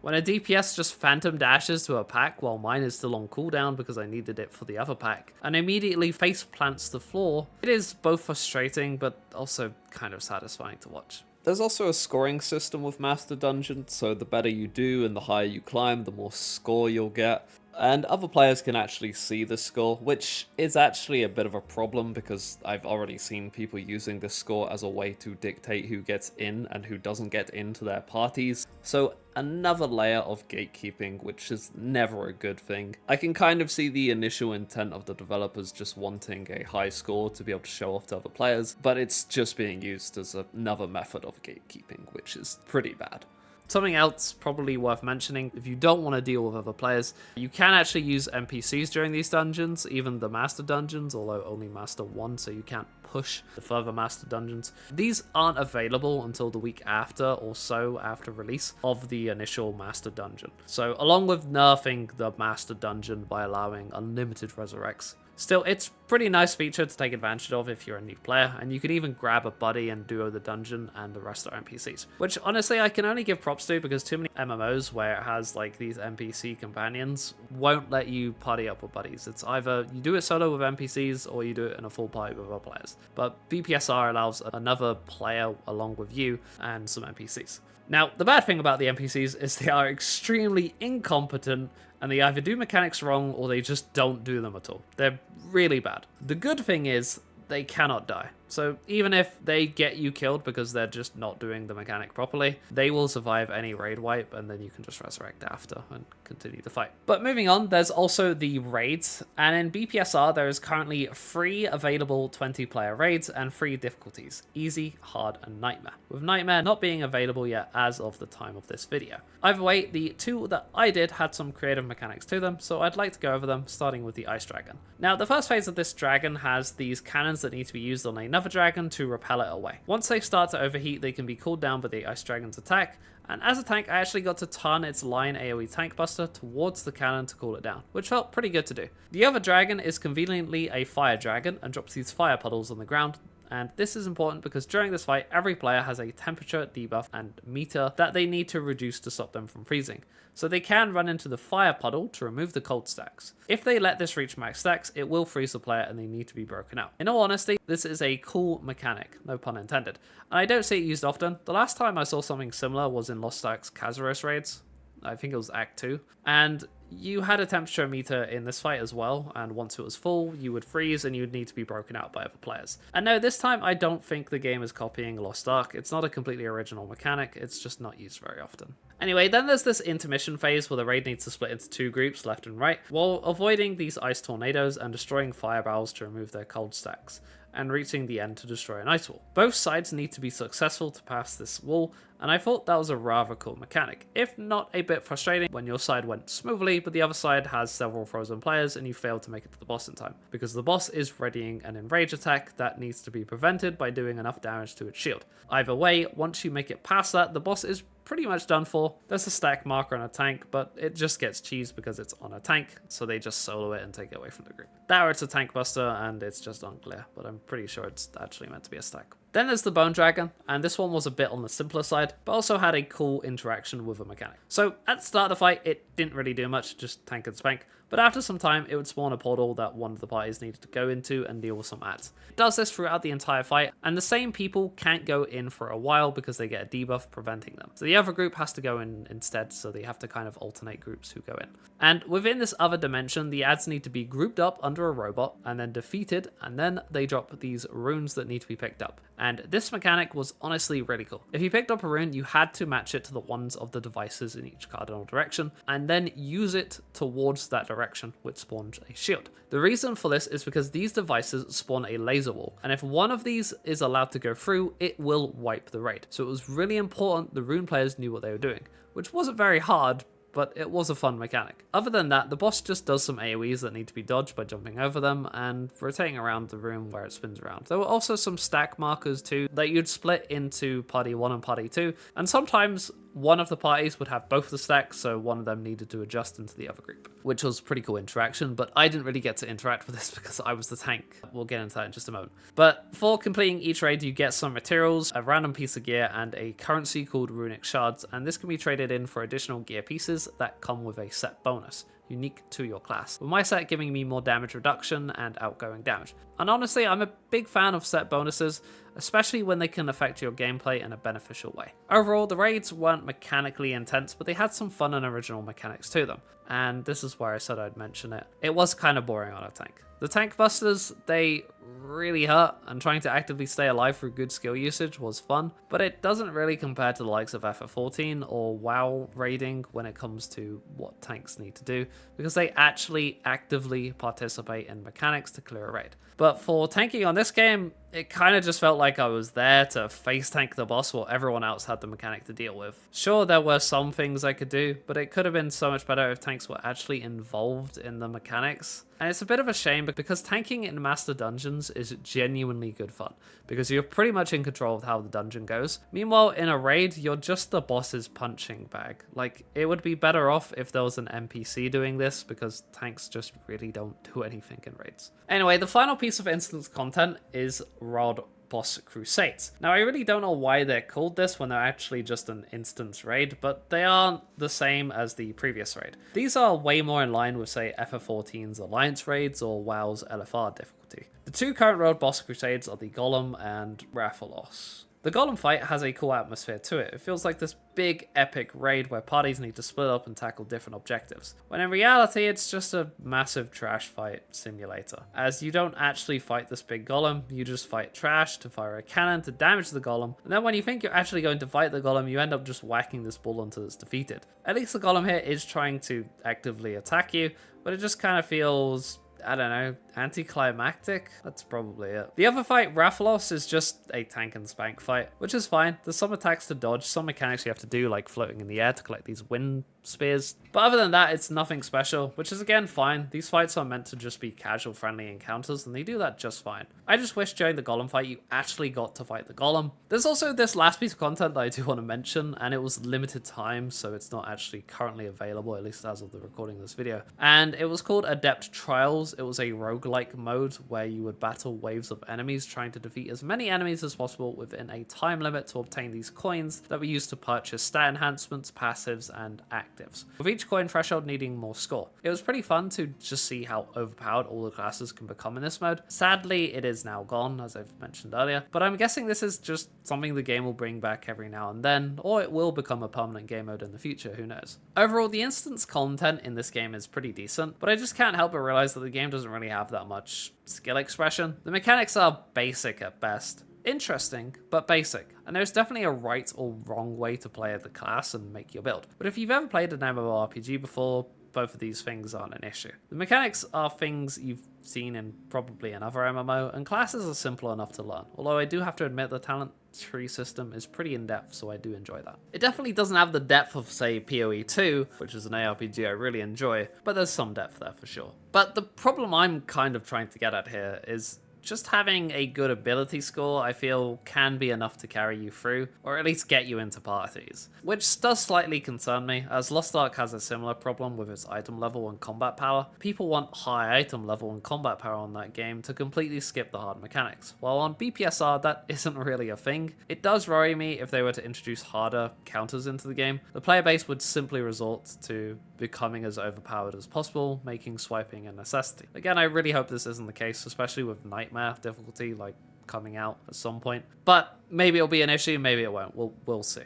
when a DPS just phantom dashes to a pack while mine is still on cooldown because I needed it for the other pack, and immediately face plants the floor, it is both frustrating but also kind of satisfying to watch. There's also a scoring system with Master Dungeons, so the better you do and the higher you climb, the more score you'll get. And other players can actually see the score, which is actually a bit of a problem because I've already seen people using this score as a way to dictate who gets in and who doesn't get into their parties. So another layer of gatekeeping, which is never a good thing. I can kind of see the initial intent of the developers just wanting a high score to be able to show off to other players, but it's just being used as another method of gatekeeping, which is pretty bad. Something else probably worth mentioning, if you don't want to deal with other players, you can actually use NPCs during these dungeons, even the Master Dungeons, although only Master 1, so you can't push the further Master Dungeons. These aren't available until the week after or so after release of the initial Master Dungeon. So along with nerfing the Master Dungeon by allowing unlimited resurrects, still, it's a pretty nice feature to take advantage of if you're a new player, and you can even grab a buddy and duo the dungeon and the rest are NPCs. Which, honestly, I can only give props to because too many MMOs where it has, like, these NPC companions won't let you party up with buddies. It's either you do it solo with NPCs or you do it in a full party with other players. But BPSR allows another player along with you and some NPCs. Now, the bad thing about the NPCs is they are extremely incompetent and they either do mechanics wrong or they just don't do them at all. They're really bad. The good thing is they cannot die. So even if they get you killed because they're just not doing the mechanic properly, they will survive any raid wipe and then you can just resurrect after and continue the fight. But moving on, there's also the raids, and in BPSR there is currently 3 available 20-player raids and 3 difficulties: easy, hard, and nightmare, with nightmare not being available yet as of the time of this video. Either way, the 2 that I did had some creative mechanics to them, so I'd like to go over them, starting with the Ice Dragon. Now, the first phase of this dragon has these cannons that need to be used on another dragon to repel it away. Once they start to overheat, they can be cooled down by the Ice Dragon's attack, and as a tank, I actually got to turn its line AoE Tank Buster towards the cannon to cool it down, which felt pretty good to do. The other dragon is conveniently a fire dragon and drops these fire puddles on the ground, and this is important because during this fight, every player has a temperature debuff and meter that they need to reduce to stop them from freezing. So they can run into the fire puddle to remove the cold stacks. If they let this reach max stacks, it will freeze the player and they need to be broken out. In all honesty, this is a cool mechanic, no pun intended. And I don't see it used often. The last time I saw something similar was in Lost Ark's Kazuros raids. I think it was Act 2. And you had a temperature meter in this fight as well, and once it was full, you would freeze and you'd need to be broken out by other players. And no, this time I don't think the game is copying Lost Ark. It's not a completely original mechanic, it's just not used very often. Anyway, then there's this intermission phase where the raid needs to split into 2 groups, left and right, while avoiding these ice tornadoes and destroying fire barrels to remove their cold stacks, and reaching the end to destroy an ice wall. Both sides need to be successful to pass this wall, and I thought that was a rather cool mechanic, if not a bit frustrating when your side went smoothly, but the other side has several frozen players and you failed to make it to the boss in time, because the boss is readying an enrage attack that needs to be prevented by doing enough damage to its shield. Either way, once you make it past that, the boss is pretty much done for. There's a stack marker on a tank, but it just gets cheesed because it's on a tank, so they just solo it and take it away from the group. That or it's a tank buster and it's just unclear, but I'm pretty sure it's actually meant to be a stack. Then there's the Bone Dragon, and this one was a bit on the simpler side, but also had a cool interaction with a mechanic. So at the start of the fight, it didn't really do much, just tank and spank, but after some time, it would spawn a portal that one of the parties needed to go into and deal with some ads. It does this throughout the entire fight, and the same people can't go in for a while because they get a debuff preventing them. So the other group has to go in instead, so they have to kind of alternate groups who go in. And within this other dimension, the ads need to be grouped up under a robot and then defeated, and then they drop these runes that need to be picked up. And this mechanic was honestly really cool. If you picked up a rune, you had to match it to the ones of the devices in each cardinal direction, and then use it towards that direction, which spawns a shield. The reason for this is because these devices spawn a laser wall, and if one of these is allowed to go through, it will wipe the raid. So it was really important the rune players knew what they were doing, which wasn't very hard, but it was a fun mechanic. Other than that, the boss just does some AoEs that need to be dodged by jumping over them and rotating around the room where it spins around. There were also some stack markers too that you'd split into party 1 and party 2, and sometimes one of the parties would have both the stacks, so one of them needed to adjust into the other group, which was pretty cool interaction, but I didn't really get to interact with this because I was the tank. We'll get into that in just a moment. But for completing each raid, you get some materials, a random piece of gear, and a currency called runic shards, and this can be traded in for additional gear pieces that come with a set bonus, unique to your class, with my set giving me more damage reduction and outgoing damage. And honestly, I'm a big fan of set bonuses, especially when they can affect your gameplay in a beneficial way. Overall, the raids weren't mechanically intense, but they had some fun and original mechanics to them, and this is where I said I'd mention it. It was kind of boring on a tank. The tank busters, they really hurt, and trying to actively stay alive through good skill usage was fun, but it doesn't really compare to the likes of FF14 or WoW raiding when it comes to what tanks need to do, because they actually actively participate in mechanics to clear a raid. But for tanking on this game, it kind of just felt like I was there to face tank the boss while everyone else had the mechanic to deal with. Sure, there were some things I could do, but it could have been so much better if tanks were actually involved in the mechanics. And it's a bit of a shame because tanking in Master Dungeons is genuinely good fun, because you're pretty much in control of how the dungeon goes. Meanwhile, in a raid, you're just the boss's punching bag. Like, it would be better off if there was an NPC doing this, because tanks just really don't do anything in raids. Anyway, the final piece of instance content is Rod Boss Crusades. Now, I really don't know why they're called this when they're actually just an instance raid, but they aren't the same as the previous raid. These are way more in line with, say, FF14's Alliance raids or WoW's LFR difficulty. The two current Rod Boss Crusades are the Golem and Rathalos. The Golem fight has a cool atmosphere to it. It feels like this big epic raid where parties need to split up and tackle different objectives, when in reality it's just a massive trash fight simulator. As you don't actually fight this big golem, you just fight trash to fire a cannon to damage the golem, and then when you think you're actually going to fight the golem, you end up just whacking this bull until it's defeated. At least the golem here is trying to actively attack you, but it just kind of feels, I don't know, anticlimactic? That's probably it. The other fight, Rathalos, is just a tank and spank fight, which is fine. There's some attacks to dodge, some mechanics you have to do, like floating in the air to collect these wind spears. But other than that, it's nothing special, which is again fine. These fights are meant to just be casual friendly encounters, and they do that just fine. I just wish during the golem fight you actually got to fight the golem. There's also this last piece of content that I do want to mention, and it was limited time, so it's not actually currently available, at least as of the recording of this video. And it was called Adept Trials. It was a roguelike mode where you would battle waves of enemies, trying to defeat as many enemies as possible within a time limit to obtain these coins that were used to purchase stat enhancements, passives, and actives, with each coin threshold needing more score. It was pretty fun to just see how overpowered all the classes can become in this mode. Sadly, it is now gone, as I've mentioned earlier, but I'm guessing this is just something the game will bring back every now and then, or it will become a permanent game mode in the future, who knows. Overall, the instance content in this game is pretty decent, but I just can't help but realize that the game doesn't really have that much skill expression. The mechanics are basic at best. Interesting, but basic, and there's definitely a right or wrong way to play the class and make your build. But if you've ever played an MMORPG before, both of these things aren't an issue. The mechanics are things you've seen in probably another MMO, and classes are simple enough to learn, although I do have to admit the talent tree system is pretty in-depth, so I do enjoy that. It definitely doesn't have the depth of, say, PoE 2, which is an ARPG I really enjoy, but there's some depth there for sure. But the problem I'm kind of trying to get at here is just having a good ability score, I feel, can be enough to carry you through, or at least get you into parties. Which does slightly concern me, as Lost Ark has a similar problem with its item level and combat power. People want high item level and combat power on that game to completely skip the hard mechanics, while on BPSR that isn't really a thing. It does worry me if they were to introduce harder counters into the game. The player base would simply resort to becoming as overpowered as possible, making swiping a necessity. Again, I really hope this isn't the case, especially with Nightmare difficulty like coming out at some point. But maybe it'll be an issue, maybe it won't. We'll see.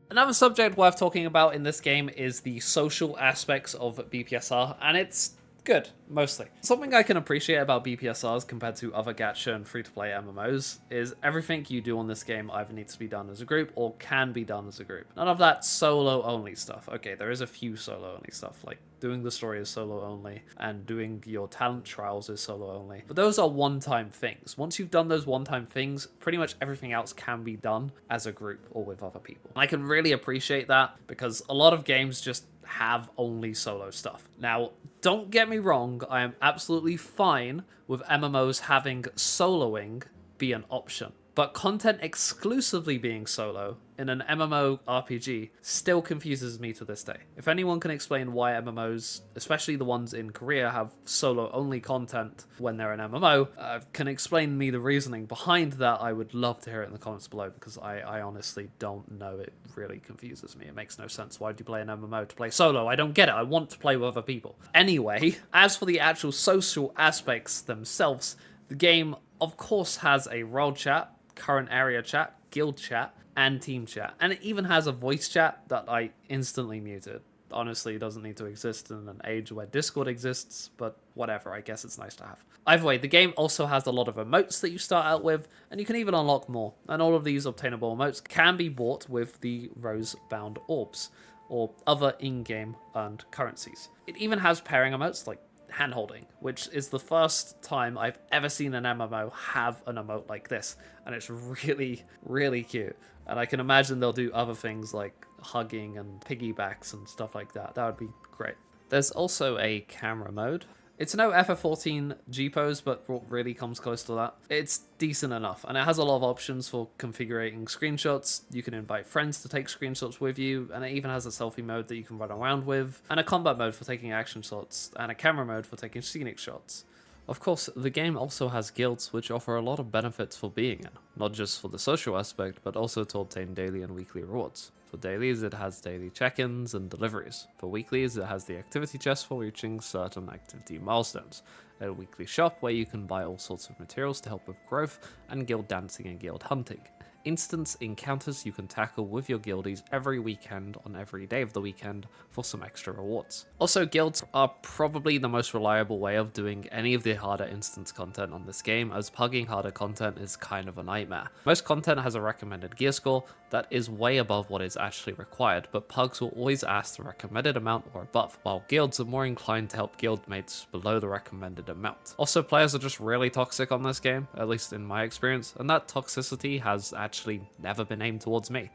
Another subject worth talking about in this game is the social aspects of BPSR, and it's good, mostly. Something I can appreciate about BPSRs compared to other gacha and free-to-play MMOs is everything you do on this game either needs to be done as a group or can be done as a group. None of that solo-only stuff. Okay, there is a few solo-only stuff, like doing the story is solo-only and doing your talent trials is solo-only. But those are one-time things. Once you've done those one-time things, pretty much everything else can be done as a group or with other people. And I can really appreciate that because a lot of games just have only solo stuff. Now, don't get me wrong, I am absolutely fine with MMOs having soloing be an option. But content exclusively being solo in an MMORPG still confuses me to this day. If anyone can explain why MMOs, especially the ones in Korea, have solo-only content when they're an MMO, can explain me the reasoning behind that, I would love to hear it in the comments below, because I honestly don't know. It really confuses me. It makes no sense. Why do you play an MMO to play solo? I don't get it. I want to play with other people. Anyway, as for the actual social aspects themselves, the game, of course, has a world chat, current area chat, guild chat, and team chat. And it even has a voice chat that I instantly muted. Honestly, it doesn't need to exist in an age where Discord exists, but whatever, I guess it's nice to have. Either way, the game also has a lot of emotes that you start out with, and you can even unlock more. And all of these obtainable emotes can be bought with the rose-bound orbs, or other in-game earned currencies. It even has pairing emotes like hand-holding, which is the first time I've ever seen an MMO have an emote like this, and it's really, really cute. And I can imagine they'll do other things like hugging and piggybacks and stuff like that. That would be great. There's also a camera mode. It's no FF14 G-pose, but what really comes close to that. It's decent enough, and it has a lot of options for configuring screenshots. You can invite friends to take screenshots with you, and it even has a selfie mode that you can run around with, and a combat mode for taking action shots, and a camera mode for taking scenic shots. Of course, the game also has guilds, which offer a lot of benefits for being in, not just for the social aspect, but also to obtain daily and weekly rewards. For dailies, it has daily check-ins and deliveries. For weeklies, it has the activity chest for reaching certain activity milestones, a weekly shop where you can buy all sorts of materials to help with growth, and guild dancing and guild hunting. Instance encounters you can tackle with your guildies every weekend on every day of the weekend for some extra rewards. Also, guilds are probably the most reliable way of doing any of the harder instance content on this game, as pugging harder content is kind of a nightmare. Most content has a recommended gear score that is way above what is actually required, but pugs will always ask the recommended amount or above, while guilds are more inclined to help guildmates below the recommended amount. Also, players are just really toxic on this game, at least in my experience, and that toxicity has actually never been aimed towards me.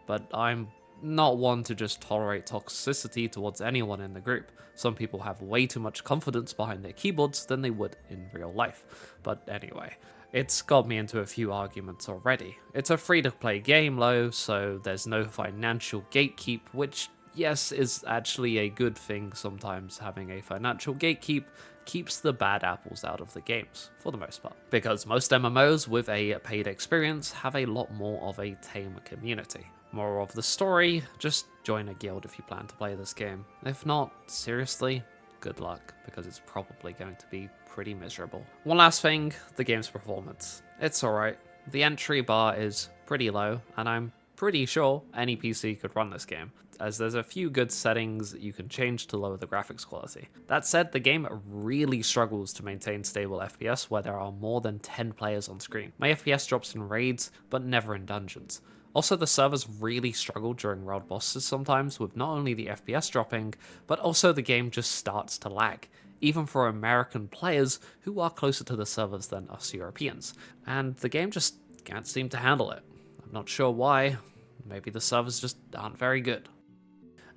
But I'm not one to just tolerate toxicity towards anyone in the group. Some people have way too much confidence behind their keyboards than they would in real life. But anyway, it's got me into a few arguments already. It's a free-to-play game, though, so there's no financial gatekeep, which, yes, is actually a good thing sometimes. Having a financial gatekeep keeps the bad apples out of the games, for the most part. Because most MMOs with a paid experience have a lot more of a tame community. More of the story, just join a guild if you plan to play this game. If not, seriously, good luck, because it's probably going to be pretty miserable. One last thing, the game's performance. It's alright. The entry bar is pretty low, and I'm pretty sure any PC could run this game, as there's a few good settings that you can change to lower the graphics quality. That said, the game really struggles to maintain stable FPS where there are more than 10 players on screen. My FPS drops in raids, but never in dungeons. Also, the servers really struggle during world bosses sometimes, with not only the FPS dropping, but also the game just starts to lag, even for American players who are closer to the servers than us Europeans. And the game just can't seem to handle it. I'm not sure why. Maybe the servers just aren't very good.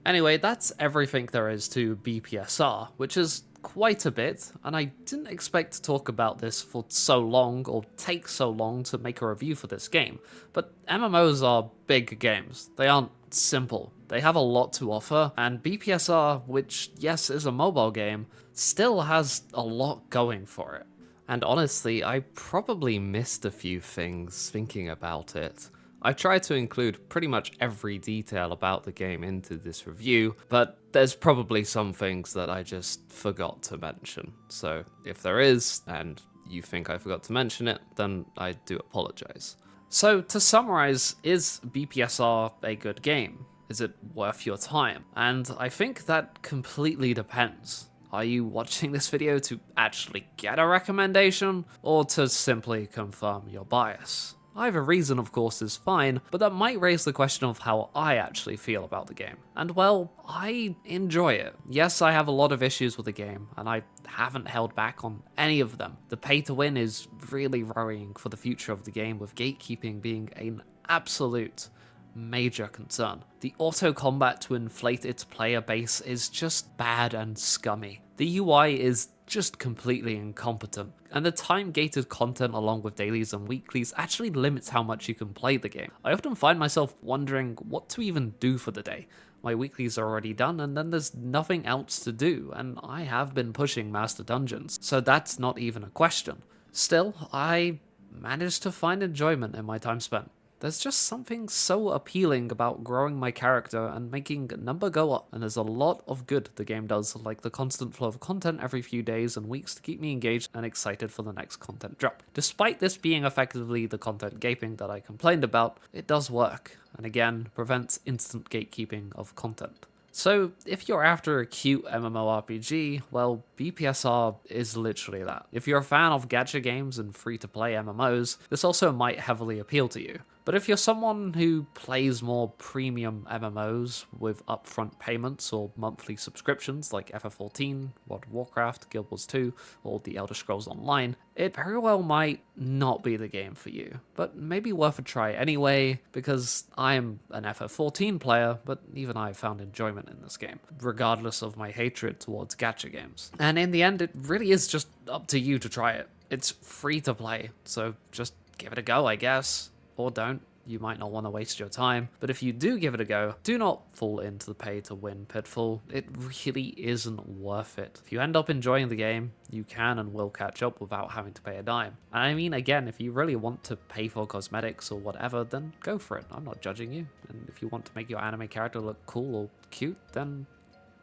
Anyway, that's everything there is to BPSR, which is quite a bit, and I didn't expect to talk about this for so long or take so long to make a review for this game, but MMOs are big games. They aren't simple. They have a lot to offer, and BPSR, which yes is a mobile game, still has a lot going for it. And honestly, I probably missed a few things thinking about it. I tried to include pretty much every detail about the game into this review, but there's probably some things that I just forgot to mention. So if there is, and you think I forgot to mention it, then I do apologize. So to summarize, is BPSR a good game? Is it worth your time? And I think that completely depends. Are you watching this video to actually get a recommendation, or to simply confirm your bias? Either reason, of course, is fine, but that might raise the question of how I actually feel about the game. And well, I enjoy it. Yes, I have a lot of issues with the game, and I haven't held back on any of them. The pay to win is really worrying for the future of the game, with gatekeeping being an absolute major concern. The auto combat to inflate its player base is just bad and scummy. The UI is just completely incompetent, and the time-gated content along with dailies and weeklies actually limits how much you can play the game. I often find myself wondering what to even do for the day. My weeklies are already done, and then there's nothing else to do, and I have been pushing Master Dungeons, so that's not even a question. Still, I managed to find enjoyment in my time spent. There's just something so appealing about growing my character and making number go up, and there's a lot of good the game does, like the constant flow of content every few days and weeks to keep me engaged and excited for the next content drop. Despite this being effectively the content gaping that I complained about, it does work, and again, prevents instant gatekeeping of content. So, if you're after a cute MMORPG, well, BPSR is literally that. If you're a fan of gacha games and free-to-play MMOs, this also might heavily appeal to you. But if you're someone who plays more premium MMOs with upfront payments or monthly subscriptions like FF14, World of Warcraft, Guild Wars 2, or The Elder Scrolls Online, it very well might not be the game for you, but maybe worth a try anyway, because I'm an FF14 player, but even I found enjoyment in this game, regardless of my hatred towards gacha games. And in the end, it really is just up to you to try it. It's free to play, so just give it a go, I guess. Or don't. You might not want to waste your time, but if you do give it a go, do not fall into the pay-to-win pitfall. It really isn't worth it. If you end up enjoying the game, you can and will catch up without having to pay a dime. And I mean, again, if you really want to pay for cosmetics or whatever, then go for it. I'm not judging you. And if you want to make your anime character look cool or cute, then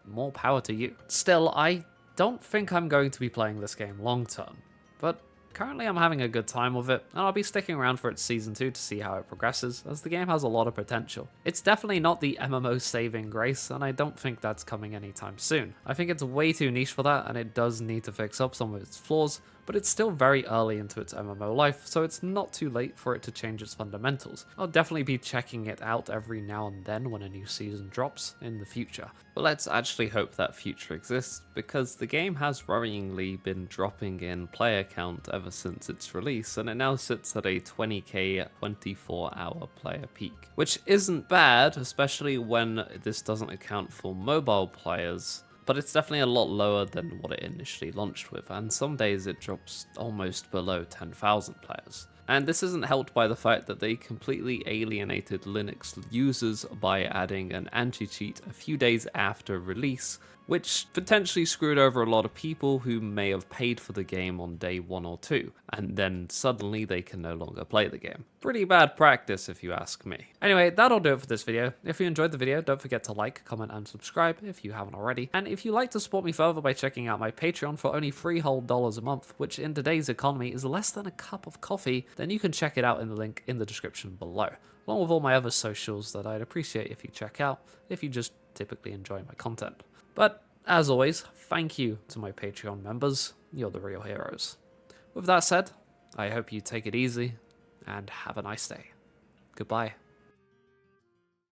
more power to you. Still, I don't think I'm going to be playing this game long term, but currently I'm having a good time with it, and I'll be sticking around for its Season 2 to see how it progresses, as the game has a lot of potential. It's definitely not the MMO saving grace, and I don't think that's coming anytime soon. I think it's way too niche for that, and it does need to fix up some of its flaws, but it's still very early into its MMO life, so it's not too late for it to change its fundamentals. I'll definitely be checking it out every now and then when a new season drops in the future. But let's actually hope that future exists, because the game has worryingly been dropping in player count ever since its release, and it now sits at a 20k 24-hour player peak. Which isn't bad, especially when this doesn't account for mobile players, but it's definitely a lot lower than what it initially launched with, and some days it drops almost below 10,000 players. And this isn't helped by the fact that they completely alienated Linux users by adding an anti-cheat a few days after release, which potentially screwed over a lot of people who may have paid for the game on day 1 or 2, and then suddenly they can no longer play the game. Pretty bad practice if you ask me. Anyway, that'll do it for this video. If you enjoyed the video, don't forget to like, comment, and subscribe if you haven't already. And if you'd like to support me further by checking out my Patreon for only $3 whole a month, which in today's economy is less than a cup of coffee, then you can check it out in the link in the description below, along with all my other socials that I'd appreciate if you check out if you just typically enjoy my content. But as always, thank you to my Patreon members. You're the real heroes. With that said, I hope you take it easy and have a nice day. Goodbye.